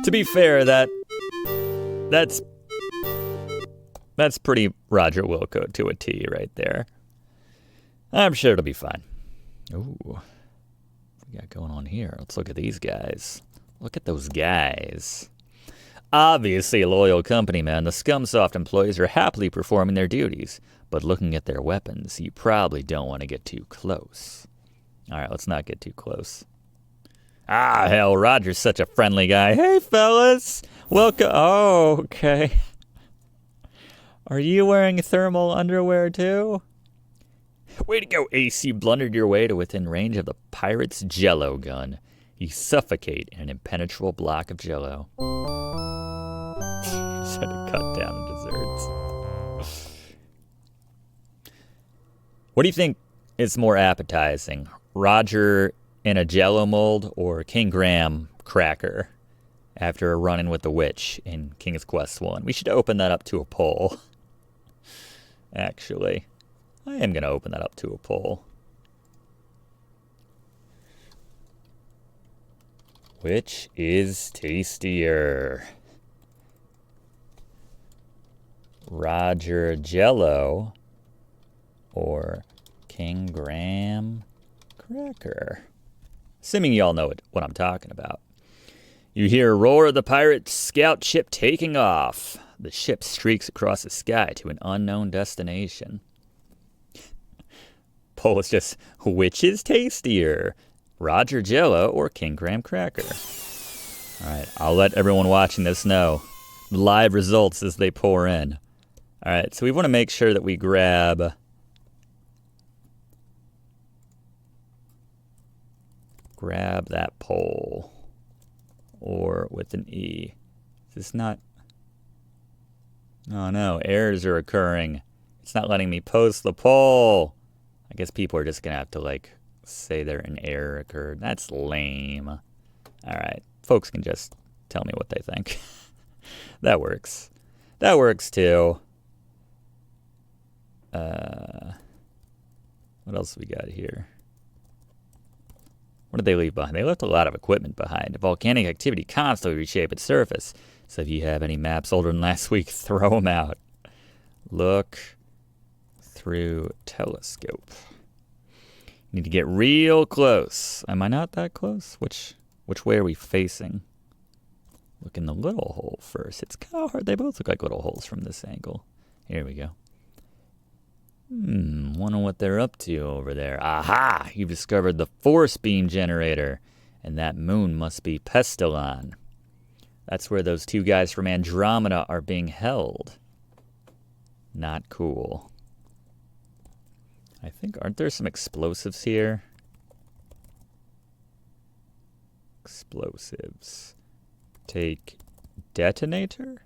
to be fair, that's pretty Roger Wilco to a T right there. I'm sure it'll be fine. Ooh, what we got going on here? Let's look at these guys. Look at those guys. Obviously a loyal company, man. The ScumSoft employees are happily performing their duties, but looking at their weapons, you probably don't want to get too close. All right, let's not get too close. Ah, hell, Roger's such a friendly guy. Hey, fellas. Welcome. Oh, okay. Are you wearing thermal underwear, too? Way to go, Ace. You blundered your way to within range of the pirate's Jello gun. You suffocate in an impenetrable block of Jello. Just had to cut down desserts. What do you think is more appetizing? Roger in a Jello mold or King Graham cracker after a run-in with the witch in King's Quest 1? We should open that up to a poll. Actually, I am going to open that up to a poll. Which is tastier? Roger Jello or King Graham cracker? Assuming y'all know what I'm talking about. You hear a roar of the pirate scout ship taking off. The ship streaks across the sky to an unknown destination. Poll is just, which is tastier? Roger Jello or King Graham cracker? Alright, I'll let everyone watching this know the live results as they pour in. Alright, so we want to make sure that we grab that poll. Or with an E. Is this not... Oh no, errors are occurring. It's not letting me post the poll. I guess people are just going to have to, like, say an error occurred. That's lame. Alright, folks can just tell me what they think. That works. That works too. What else we got here? What did they leave behind? They left a lot of equipment behind. Volcanic activity constantly reshape its surface. So if you have any maps older than last week, throw them out. Look through telescope. Need to get real close. Am I not that close? Which way are we facing? Look in the little hole first. It's kind of hard. They both look like little holes from this angle. Here we go. Wonder what they're up to over there. Aha! You've discovered the force beam generator. And that moon must be Pestulon. That's where those two guys from Andromeda are being held. Not cool. I think, aren't there some explosives here? Explosives. Take detonator?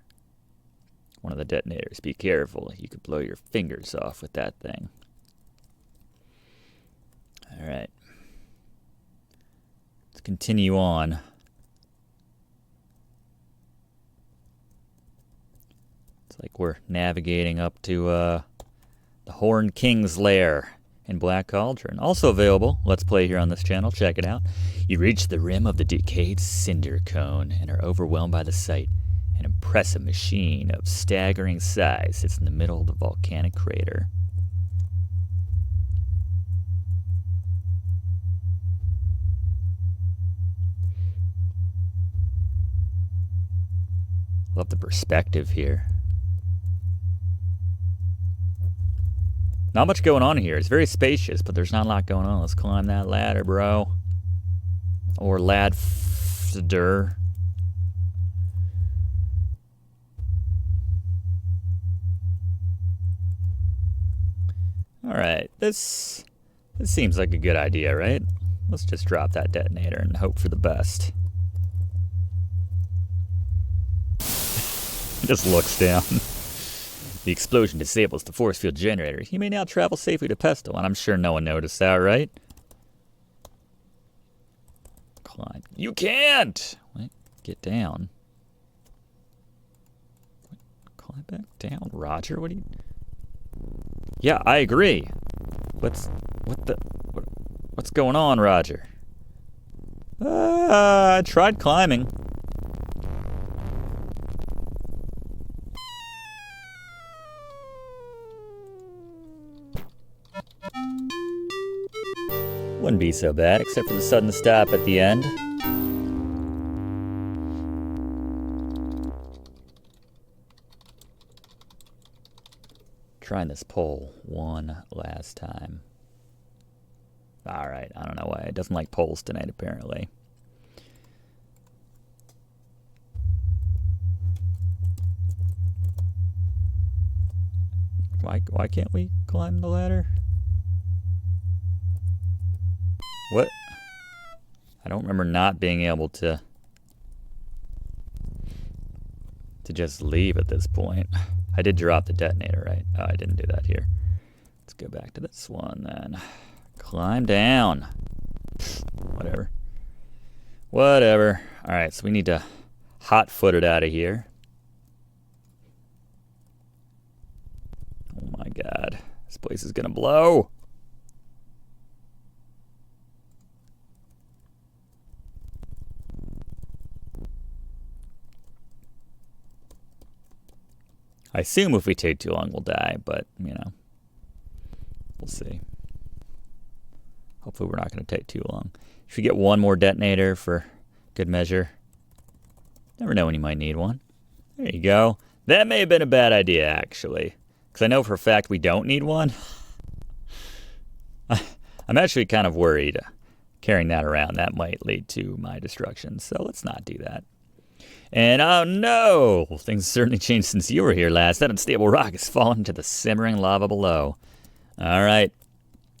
One of the detonators. Be careful. You could blow your fingers off with that thing. Alright. Let's continue on. It's like we're navigating up to the Horned King's lair in Black Cauldron. Also available, Let's Play here on this channel. Check it out. You reach the rim of the decayed cinder cone and are overwhelmed by the sight. An impressive machine of staggering size sits in the middle of the volcanic crater. Love the perspective here. Not much going on here. It's very spacious, but there's not a lot going on. Let's climb that ladder, bro. Or ladder. Alright, this seems like a good idea, right? Let's just drop that detonator and hope for the best. Just looks down. The explosion disables the force field generator. You may now travel safely to Pestulon. I'm sure no one noticed that, right? Climb. You can't! Wait, get down. Climb back down. Roger, what are you... Yeah, I agree. What's going on, Roger? I tried climbing. Wouldn't be so bad, except for the sudden stop at the end. Trying this pole one last time. Alright, I don't know why. It doesn't like poles tonight, apparently. Why can't we climb the ladder? What? I don't remember not being able to just leave at this point. I did drop the detonator, right? Oh, I didn't do that here. Let's go back to this one then. Climb down. Whatever. Whatever. Alright, so we need to hot-foot it out of here. Oh my god. This place is gonna blow. I assume if we take too long, we'll die, but, you know, we'll see. Hopefully we're not going to take too long. Should we get one more detonator for good measure? Never know when you might need one. There you go. That may have been a bad idea, actually, because I know for a fact we don't need one. I'm actually kind of worried carrying that around. That might lead to my destruction, so let's not do that. And oh no! Things certainly changed since you were here last. That unstable rock has fallen into the simmering lava below. Alright.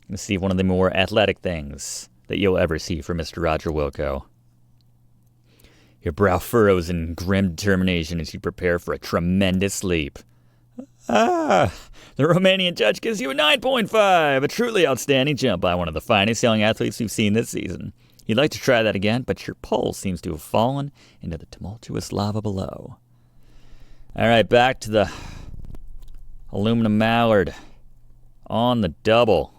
Let's see one of the more athletic things that you'll ever see from Mr. Roger Wilco. Your brow furrows in grim determination as you prepare for a tremendous leap. Ah! The Romanian judge gives you a 9.5! A truly outstanding jump by one of the finest young athletes we've seen this season. You'd like to try that again, but your pole seems to have fallen into the tumultuous lava below. Alright, back to the aluminum mallard. On the double.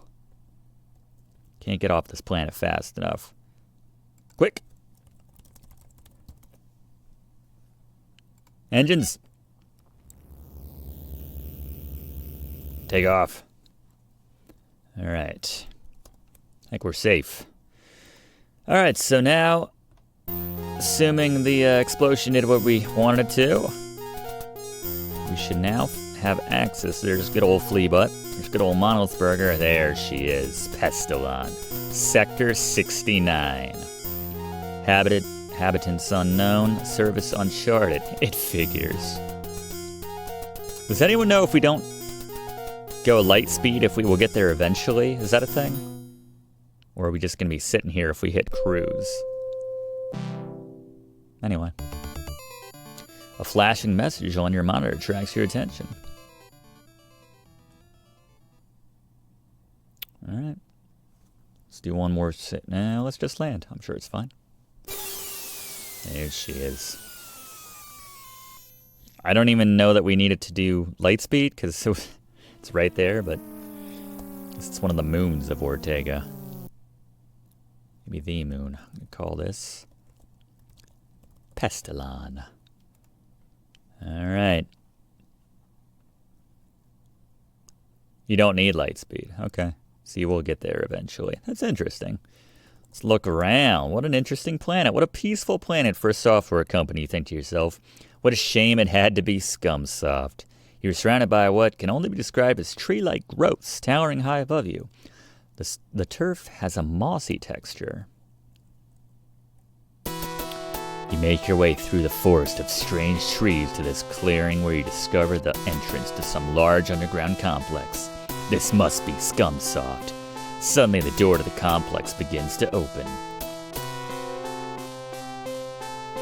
Can't get off this planet fast enough. Quick! Engines! Take off. Alright. I think we're safe. Alright, so now, assuming the explosion did what we wanted it to, we should now have access. There's good old Phleebhut. There's good old Monolith burger. There she is. Pestulon. Sector 69. Habitants unknown. Service uncharted. It figures. Does anyone know if we don't go light speed, if we will get there eventually? Is that a thing? Or are we just going to be sitting here if we hit cruise? Anyway. A flashing message on your monitor attracts your attention. Alright. Let's do one more sit. Now let's just land. I'm sure it's fine. There she is. I don't even know that we needed to do light speed because it's right there, but it's one of the moons of Ortega. Maybe the moon. I'm going to call this Pestulon. Alright. You don't need light speed. Okay. See, we'll get there eventually. That's interesting. Let's look around. What an interesting planet. What a peaceful planet for a software company, you think to yourself. What a shame it had to be ScumSoft. You're surrounded by what can only be described as tree-like growths towering high above you. The turf has a mossy texture. You make your way through the forest of strange trees to this clearing where you discover the entrance to some large underground complex. This must be ScumSoft. Suddenly the door to the complex begins to open.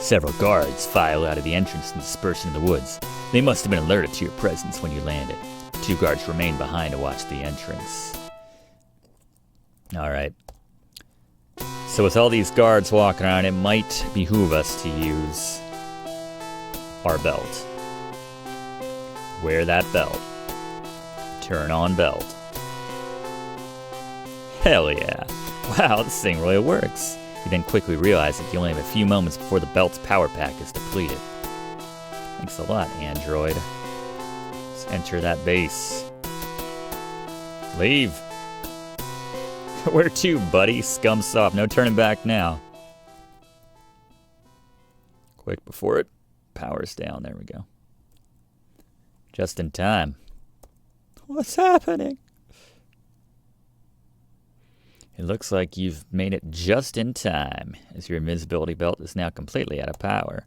Several guards file out of the entrance and disperse into the woods. They must have been alerted to your presence when you landed. 2 guards remain behind to watch the entrance. Alright. So with all these guards walking around, it might behoove us to use our belt. Wear that belt. Turn on belt. Hell yeah. Wow, this thing really works. You then quickly realize that you only have a few moments before the belt's power pack is depleted. Thanks a lot, android. Let's enter that base. Leave. Where to, buddy? ScumSoft. No turning back now. Quick before it powers down. There we go. Just in time. What's happening? It looks like you've made it just in time, as your invisibility belt is now completely out of power.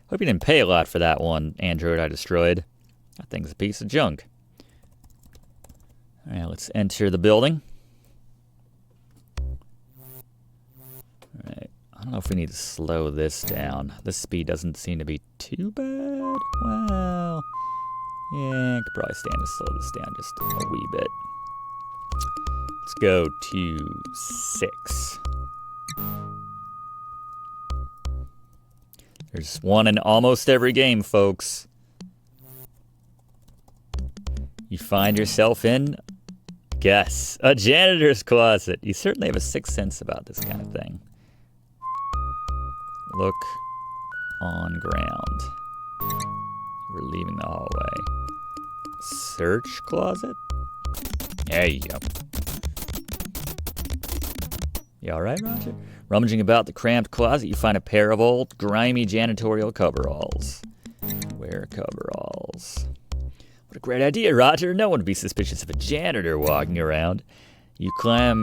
Hope you didn't pay a lot for that one, android I destroyed. That thing's a piece of junk. Alright, let's enter the building. Alright, I don't know if we need to slow this down. This speed doesn't seem to be too bad. Well, yeah, I could probably stand to slow this down just a wee bit. Let's go to 6. There's one in almost every game, folks. You find yourself in, guess, a janitor's closet. You certainly have a sixth sense about this kind of thing. Look on ground. We're leaving the hallway. Search closet? There you go. You alright, Roger? Rummaging about the cramped closet, you find a pair of old, grimy janitorial coveralls. Wear coveralls. What a great idea, Roger. No one would be suspicious of a janitor walking around. You grab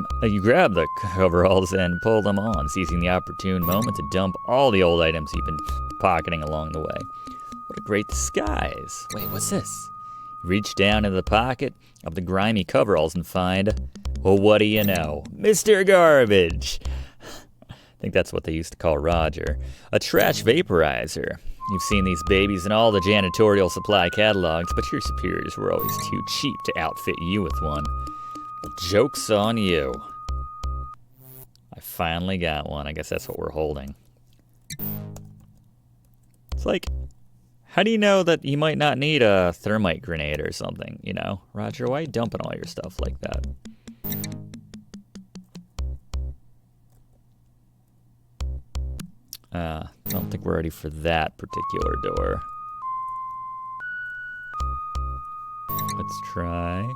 the coveralls and pull them on, seizing the opportune moment to dump all the old items you've been pocketing along the way. What a great disguise. Wait, what's this? You reach down into the pocket of the grimy coveralls and find, well, what do you know? Mr. Garbage. I think that's what they used to call Roger. A trash vaporizer. You've seen these babies in all the janitorial supply catalogs, but your superiors were always too cheap to outfit you with one. Well, joke's on you. I finally got one. I guess that's what we're holding. It's like, how do you know that you might not need a thermite grenade or something, you know? Roger, why are you dumping all your stuff like that? I don't think we're ready for that particular door. Let's try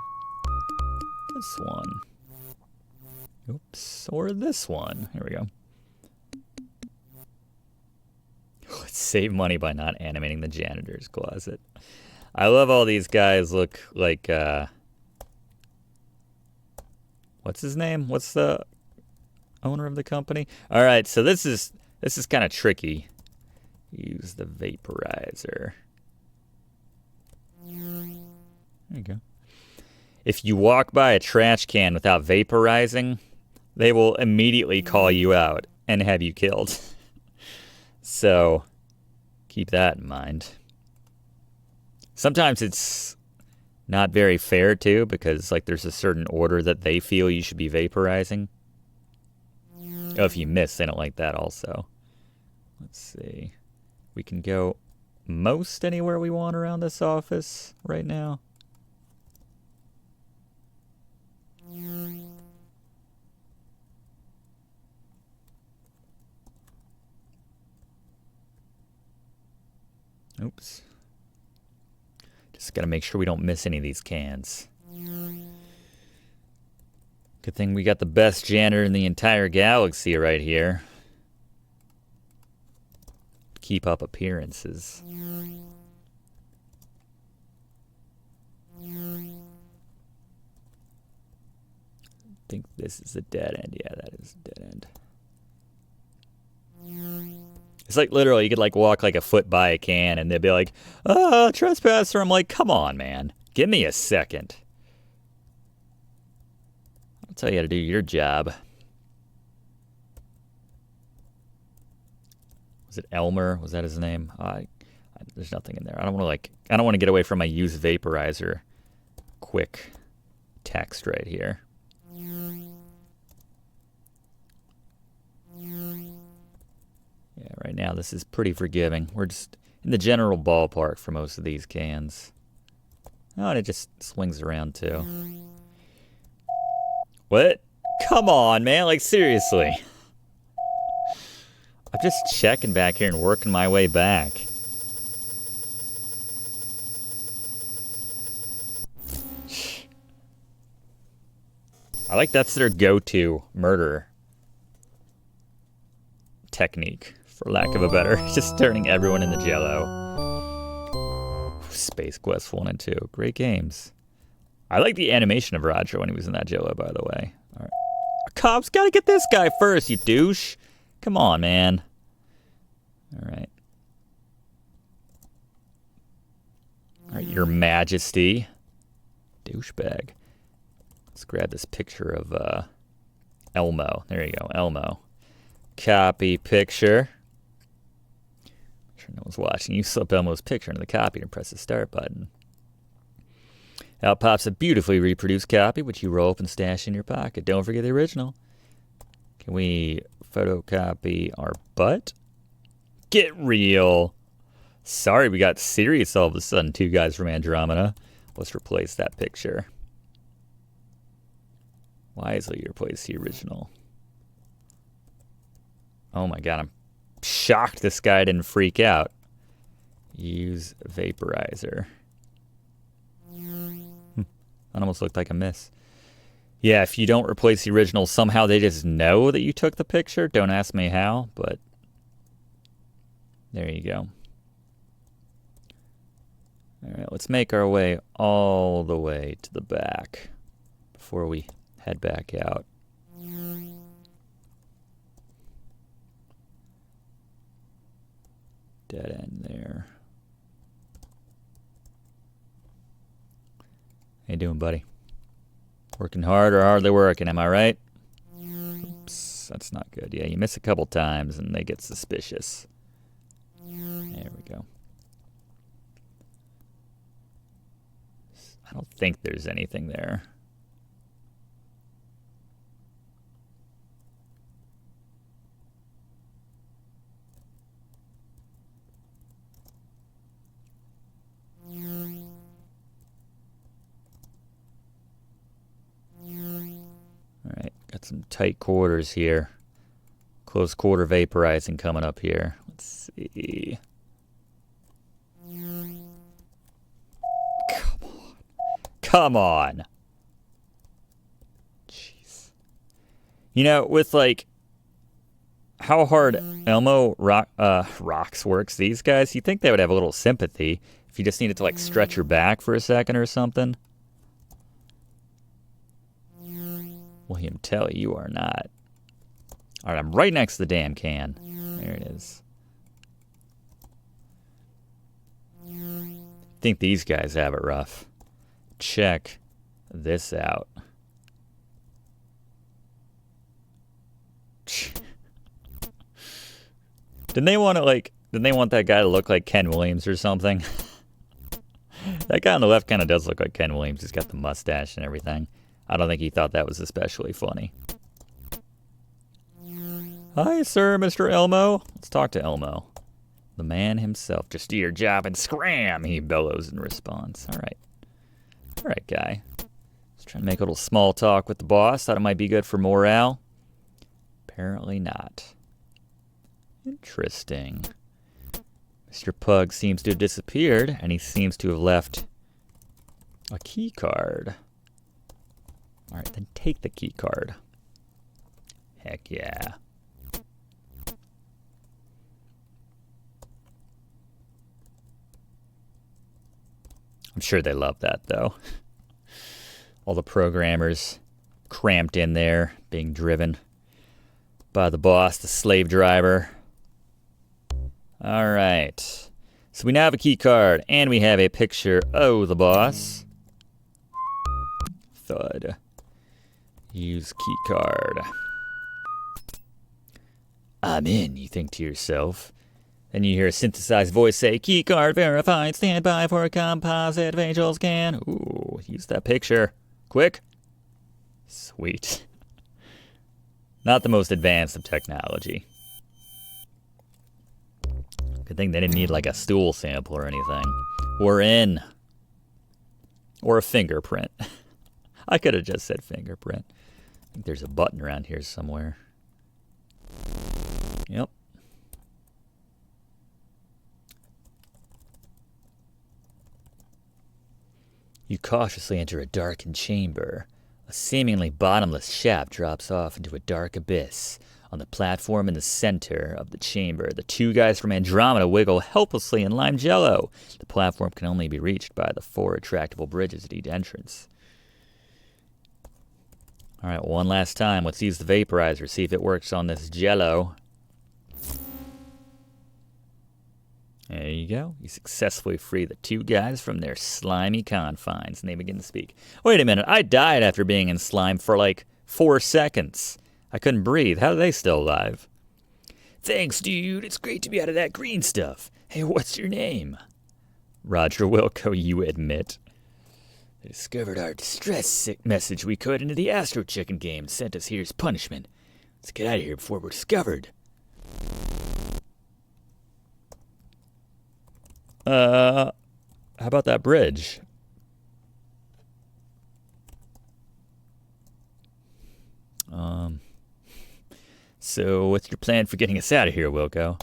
this one. Oops, or this one. Here we go. Let's save money by not animating the janitor's closet. I love all these guys look like, what's his name? What's the owner of the company? All right, so this is kind of tricky. Use the vaporizer. There you go. If you walk by a trash can without vaporizing, they will immediately call you out and have you killed. So, keep that in mind. Sometimes it's not very fair, too, because like there's a certain order that they feel you should be vaporizing. Oh, if you miss, they don't like that also. Let's see. We can go most anywhere we want around this office right now. Oops. Just gotta make sure we don't miss any of these cans. Good thing we got the best janitor in the entire galaxy right here. Keep up appearances. I think this is a dead end. Yeah, that is a dead end. It's like literally you could like walk like a foot by a can and they'd be like, trespasser. I'm like, come on, man. Give me a second. I'll tell you how to do your job. Was it Elmer? Was that his name? There's nothing in there. I don't want to get away from my use vaporizer quick text right here. Yeah, right now this is pretty forgiving. We're just in the general ballpark for most of these cans. Oh, and it just swings around too. What? Come on, man. Like, seriously. I'm just checking back here and working my way back. I like that's their go-to murder technique, for lack of a better. Just turning everyone into Jello. Space Quest 1 and 2. Great games. I like the animation of Roger when he was in that Jello, by the way. All right. Cops gotta get this guy first, you douche. Come on, man. All right. All right, Your Majesty. Douchebag. Let's grab this picture of Elmo. There you go, Elmo. Copy picture. Make sure no one's watching. You slip Elmo's picture into the copy and press the start button. Out pops a beautifully reproduced copy, which you roll up and stash in your pocket. Don't forget the original. Can we photocopy our butt? Get real. Sorry, we got serious all of a sudden, Two Guys from Andromeda. Let's replace that picture. Wisely replace the original. Oh my god, I'm shocked this guy didn't freak out. Use vaporizer. That almost looked like a miss. Yeah, if you don't replace the original, somehow they just know that you took the picture. Don't ask me how, but there you go. All right, let's make our way all the way to the back before we head back out. Dead end there. How you doing, buddy? Working hard or hardly working, am I right? Oops, that's not good. Yeah, you miss a couple times and they get suspicious. There we go. I don't think there's anything there. Alright, got some tight quarters here. Close quarter vaporizing coming up here. Let's see. Come on. Come on. Jeez. You know, with like how hard Elmo rocks works these guys, you'd think they would have a little sympathy if you just needed to like stretch your back for a second or something. William Tell, you are not. All right, I'm right next to the damn can. There it is. Think these guys have it rough. Check this out. Didn't they want that guy to look like Ken Williams or something? That guy on the left kind of does look like Ken Williams. He's got the mustache and everything. I don't think he thought that was especially funny. Hi, sir, Mr. Elmo. Let's talk to Elmo. The man himself. Just do your job and scram, he bellows in response. All right. All right, guy. Just trying to make a little small talk with the boss. Thought it might be good for morale. Apparently not. Interesting. Mr. Pug seems to have disappeared, and he seems to have left a key card. All right, then take the key card. Heck yeah. I'm sure they love that, though. All the programmers cramped in there, being driven by the boss, the slave driver. All right. So we now have a key card, and we have a picture of the boss. Thud. Use key card. I'm in, you think to yourself. Then you hear a synthesized voice say, key card verified, stand by for a composite facial scan. Ooh, use that picture. Quick. Sweet. Not the most advanced of technology. Good thing they didn't need like a stool sample or anything. We're in. Or a fingerprint. I could have just said fingerprint. I think there's a button around here somewhere. Yep. You cautiously enter a darkened chamber. A seemingly bottomless shaft drops off into a dark abyss. On the platform in the center of the chamber, the two guys from Andromeda wiggle helplessly in lime jello. The platform can only be reached by the 4 retractable bridges at each entrance. All right, one last time. Let's use the vaporizer, see if it works on this jello. There you go. You successfully free the two guys from their slimy confines, and they begin to speak. Wait a minute, I died after being in slime for like 4 seconds. I couldn't breathe. How are they still alive? Thanks, dude. It's great to be out of that green stuff. Hey, what's your name? Roger Wilco, you admit. They discovered our distress message we coded into the Astro chicken game and sent us here as punishment. Let's get out of here before we're discovered. How about that bridge? So what's your plan for getting us out of here, Wilco?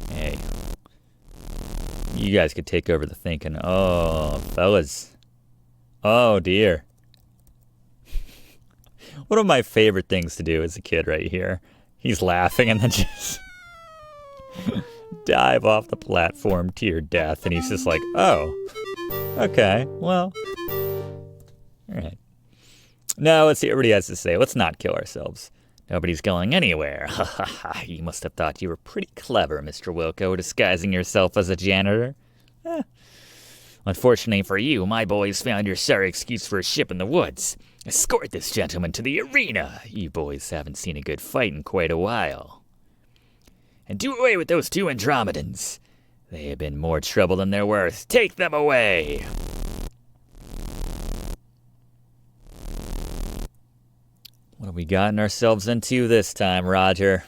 Hey. You guys could take over the thinking. Oh, fellas. Oh, dear. One of my favorite things to do as a kid right here. He's laughing and then just dive off the platform to your death. And he's just like, oh, okay, well, all right. No, let's see what everybody has to say. Let's not kill ourselves. Nobody's going anywhere. Ha ha ha. You must have thought you were pretty clever, Mr. Wilco, disguising yourself as a janitor. Unfortunately for you, my boys found your sorry excuse for a ship in the woods. Escort this gentleman to the arena. You boys haven't seen a good fight in quite a while. And do away with those two Andromedans. They have been more trouble than they're worth. Take them away. What have we gotten ourselves into this time, Roger?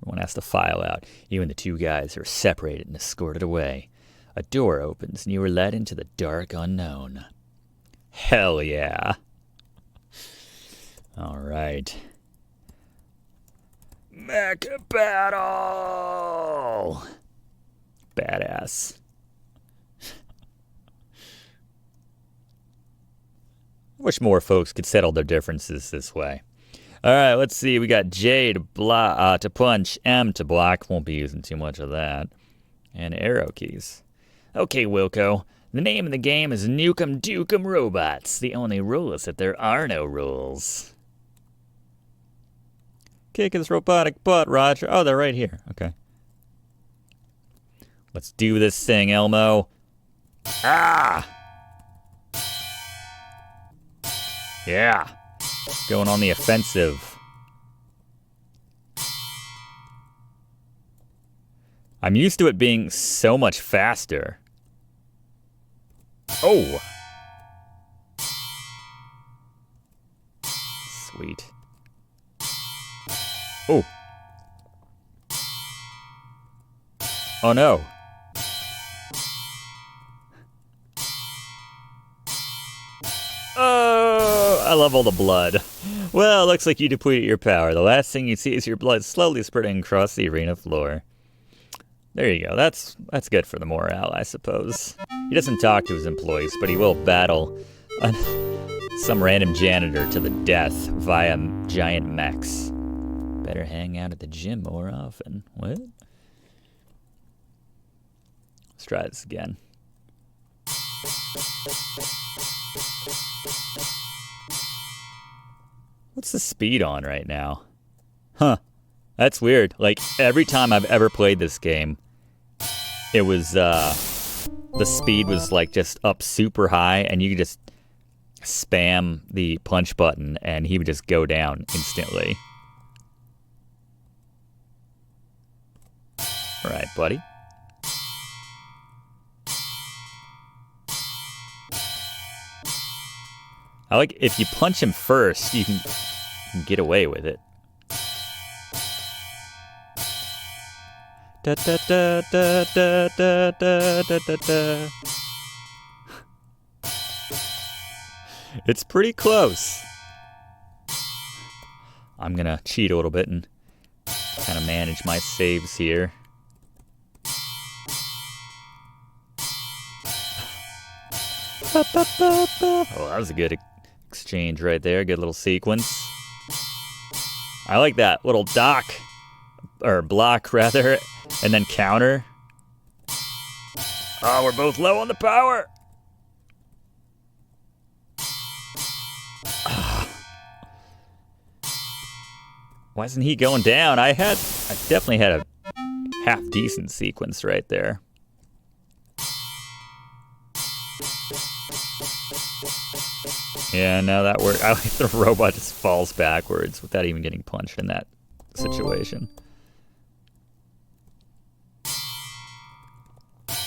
Everyone has to file out. You and the two guys are separated and escorted away. A door opens and you are led into the dark unknown. Hell yeah. All right. Mech battle! Badass. I wish more folks could settle their differences this way. All right, let's see. We got J to punch, M to block. Won't be using too much of that. And arrow keys. Okay, Wilco. The name of the game is Nukem Dukem Robots. The only rule is that there are no rules. Kick his robotic butt, Roger. Oh, they're right here. Okay. Let's do this thing, Elmo. Ah! Yeah. Going on the offensive. I'm used to it being so much faster. Oh! Sweet. Oh! Oh no! Oh! I love all the blood. Well, it looks like you depleted your power. The last thing you see is your blood slowly spreading across the arena floor. There you go. That's good for the morale, I suppose. He doesn't talk to his employees, but he will battle some random janitor to the death via giant mechs. Better hang out at the gym more often. What? Let's try this again. What's the speed on right now? Huh. That's weird. Like, every time I've ever played this game, it was, the speed was, like, just up super high, and you could just spam the punch button, and he would just go down instantly. All right, buddy. I like, if you punch him first, you can get away with it. Da, da, da, da, da, da, da, da, da, da. It's pretty close. I'm gonna cheat a little bit and kind of manage my saves here. Ba, ba, ba, ba. Oh, that was a good exchange right there. Good little sequence. I like that little dock, or block rather, and then counter. Oh, we're both low on the power. Why isn't he going down? I definitely had a half decent sequence right there. Yeah, no, that worked. I like the robot just falls backwards without even getting punched in that situation.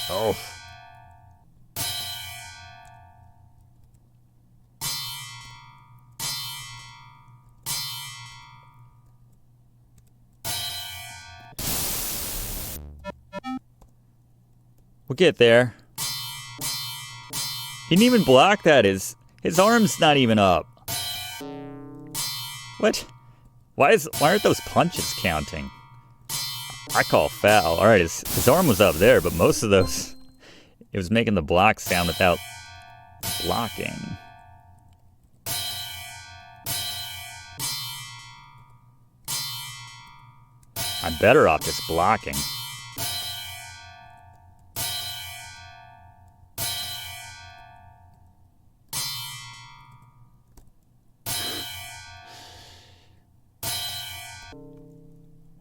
Oh. We'll get there. He didn't even block that. His arm's not even up. What? Why aren't those punches counting? I call foul. Alright, his arm was up there, but most of those, it was making the block sound without blocking. I'm better off just blocking.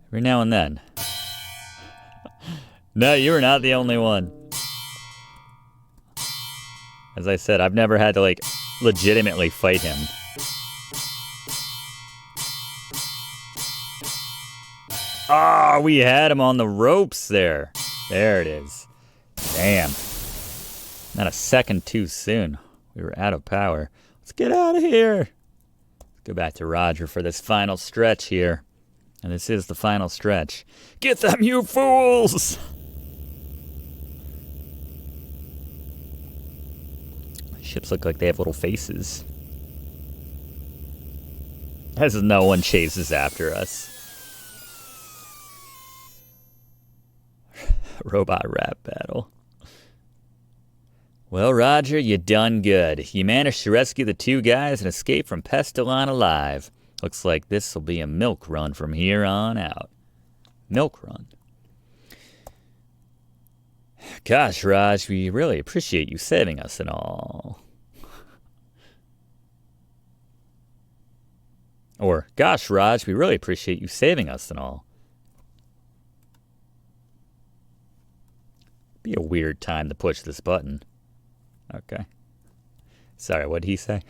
Every now and then. No, you were not the only one. As I said, I've never had to, like, legitimately fight him. Ah, we had him on the ropes there. There it is. Damn. Not a second too soon. We were out of power. Let's get out of here. Let's go back to Roger for this final stretch here. And this is the final stretch. Get them, you fools! Ships look like they have little faces. As no one chases after us. Robot rap battle. Well, Roger, you done good. You managed to rescue the two guys and escape from Pestulon alive. Looks like this will be a milk run from here on out. Milk run. Gosh, Raj, we really appreciate you saving us and all. Or, gosh, Raj, we really appreciate you saving us and all. Be a weird time to push this button. Okay. Sorry, what'd he say?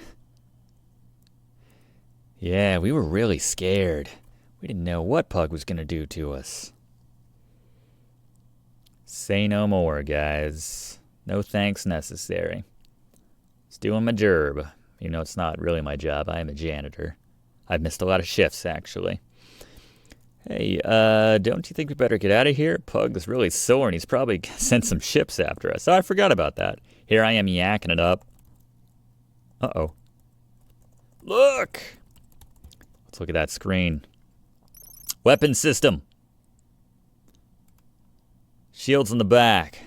Yeah, we were really scared. We didn't know what Pug was going to do to us. Say no more, guys. No thanks necessary. Just doing my job. You know, it's not really my job. I am a janitor. I've missed a lot of shifts, actually. Hey, don't you think we better get out of here? Pug is really sore, and he's probably sent some ships after us. Oh, I forgot about that. Here I am yakking it up. Uh-oh. Look! Let's look at that screen. Weapon system. Shields in the back.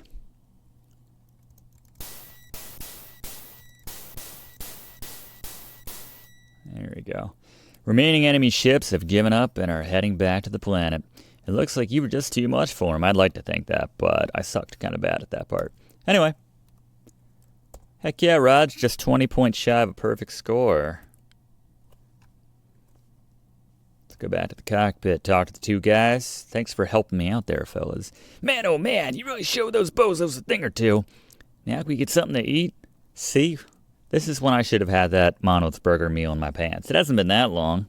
There we go. Remaining enemy ships have given up and are heading back to the planet. It looks like you were just too much for them. I'd like to think that, but I sucked kind of bad at that part. Anyway. Heck yeah, Raj. Just 20 points shy of a perfect score. Let's go back to the cockpit, talk to the two guys. Thanks for helping me out there, fellas. Man, oh man, you really showed those bozos a thing or two. Now can we get something to eat? See? This is when I should have had that Monolith burger meal in my pants. It hasn't been that long.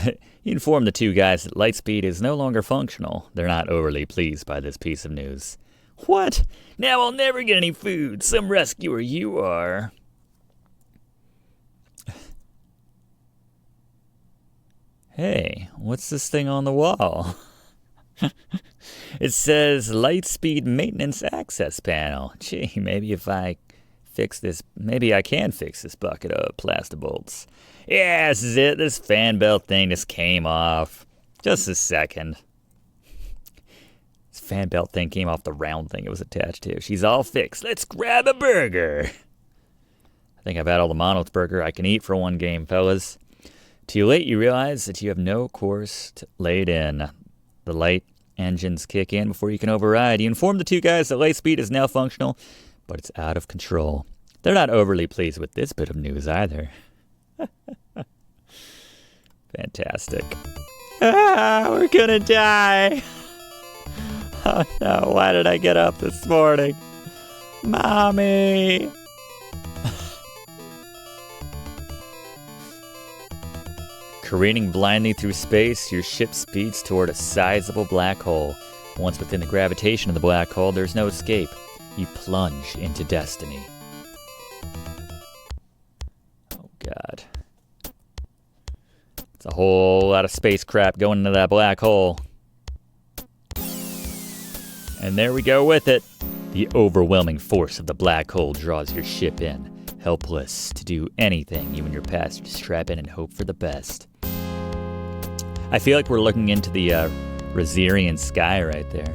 You informed the two guys that Lightspeed is no longer functional. They're not overly pleased by this piece of news. What? Now I'll never get any food. Some rescuer you are. Hey, what's this thing on the wall? It says Lightspeed Maintenance Access Panel. Gee, maybe if I fix this, maybe I can fix this bucket of plastibolts. Yeah, this is it. This fan belt thing just came off. Just a second. This fan belt thing came off the round thing it was attached to. She's all fixed. Let's grab a burger. I think I've had all the Monolith burger I can eat for one game, fellas. Too late, you realize that you have no course laid in. The light engines kick in before you can override. You inform the two guys that Lightspeed is now functional, but it's out of control. They're not overly pleased with this bit of news either. Fantastic. Ah, we're gonna die. Oh no, why did I get up this morning? Mommy. Careening blindly through space, your ship speeds toward a sizable black hole. Once within the gravitation of the black hole, there's no escape. You plunge into destiny. Oh, God. It's a whole lot of space crap going into that black hole. And there we go with it. The overwhelming force of the black hole draws your ship in, helpless to do anything. You and your passengers strap in and hope for the best. I feel like we're looking into the Rosarian sky right there.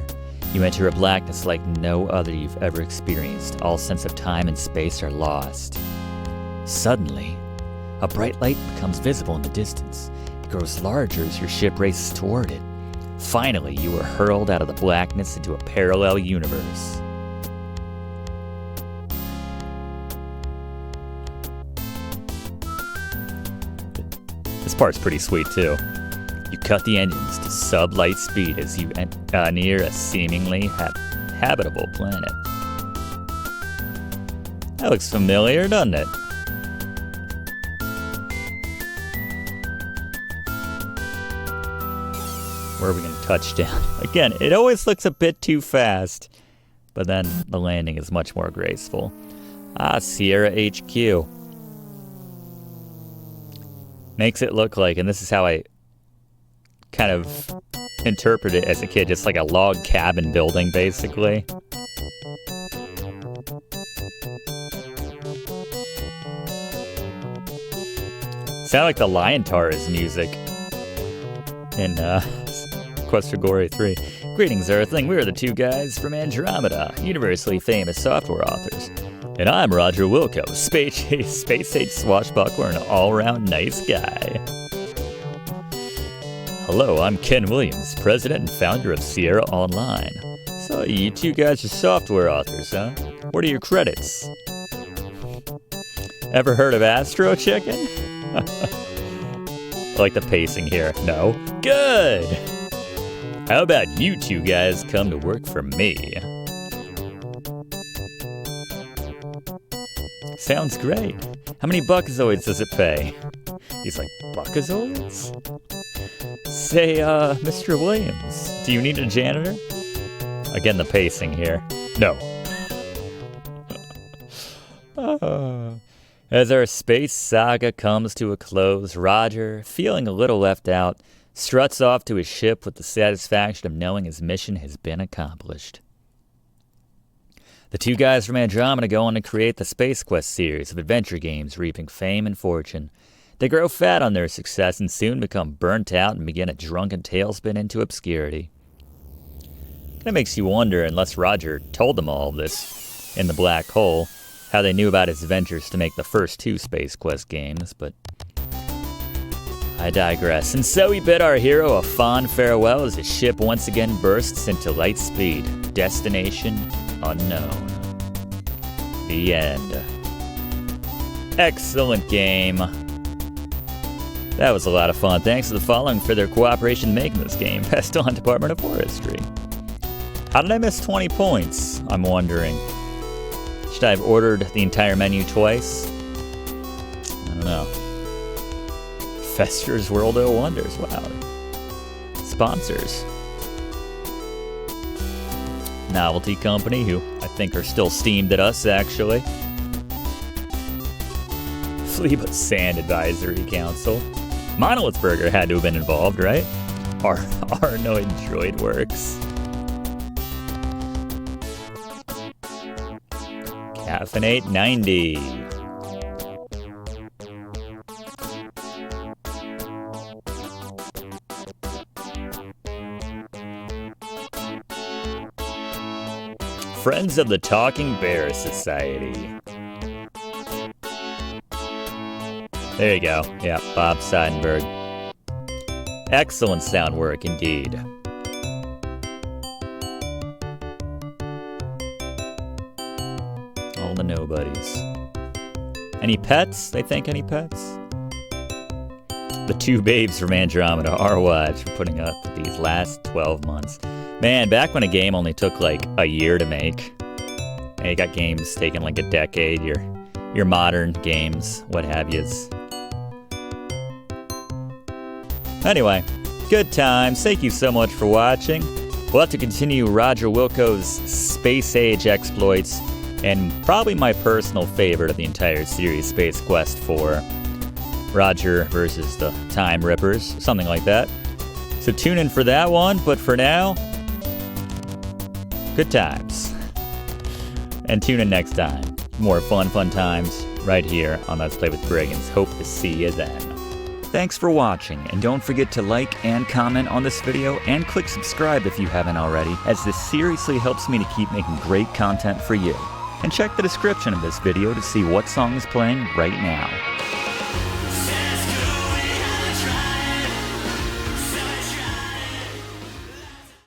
You enter a blackness like no other you've ever experienced. All sense of time and space are lost. Suddenly, a bright light becomes visible in the distance. It grows larger as your ship races toward it. Finally, you are hurled out of the blackness into a parallel universe. This part's pretty sweet, too. You cut the engines to sub-light speed as you near a seemingly habitable planet. That looks familiar, doesn't it? Where are we going to touch down? Again, it always looks a bit too fast, but then the landing is much more graceful. Ah, Sierra HQ. Makes it look like, and this is how I kind of interpret it as a kid, just like a log cabin building, basically. Sound like the Lion Tara's music in Quest for Glory 3. Greetings, Earthling. We're the Two Guys From Andromeda, universally famous software authors. And I'm Roger Wilco, space-age swashbuckler and all-around nice guy. Hello, I'm Ken Williams, president and founder of Sierra Online. So, you two guys are software authors, huh? What are your credits? Ever heard of Astro Chicken? I like the pacing here. No? Good! How about you two guys come to work for me? Sounds great. How many buckazoids does it pay? He's like, buckazoids? Say, Mr. Williams, do you need a janitor? Again, the pacing here. No. As our space saga comes to a close, Roger, feeling a little left out, struts off to his ship with the satisfaction of knowing his mission has been accomplished. The Two Guys From Andromeda go on to create the Space Quest series of adventure games, reaping fame and fortune. They grow fat on their success and soon become burnt out and begin a drunken tailspin into obscurity. That makes you wonder, unless Roger told them all of this in the black hole, how they knew about his ventures to make the first two Space Quest games, but I digress. And so we bid our hero a fond farewell as his ship once again bursts into light speed. Destination unknown. The end. Excellent game. That was a lot of fun. Thanks to the following for their cooperation making this game. Pestulon Department of Forestry. How did I miss 20 points? I'm wondering. Should I have ordered the entire menu twice? I don't know. Fester's World of Wonders. Wow. Sponsors. Novelty Company, who I think are still steamed at us, actually. Phleebhut Sand Advisory Council. Monolith Burger had to have been involved, right? Arnoid Droid Works. Caffeinate 90. Friends of the Talking Bear Society. There you go. Yeah, Bob Seidenberg. Excellent sound work indeed. All the nobodies. Any pets? They think any pets? The Two Babes From Andromeda, our wives, for putting up with these last 12 months. Man, back when a game only took like a year to make. And you got games taking like a decade, your modern games, what have yous. Anyway, good times. Thank you so much for watching. We'll have to continue Roger Wilco's space age exploits, and probably my personal favorite of the entire series, Space Quest 4. Roger versus the Time Rippers, something like that. So tune in for that one, but for now, good times. And tune in next time. More fun times right here on Let's Play with Brigands. Hope to see you then. Thanks for watching, and don't forget to like and comment on this video, and click subscribe if you haven't already, as this seriously helps me to keep making great content for you. And check the description of this video to see what song is playing right now.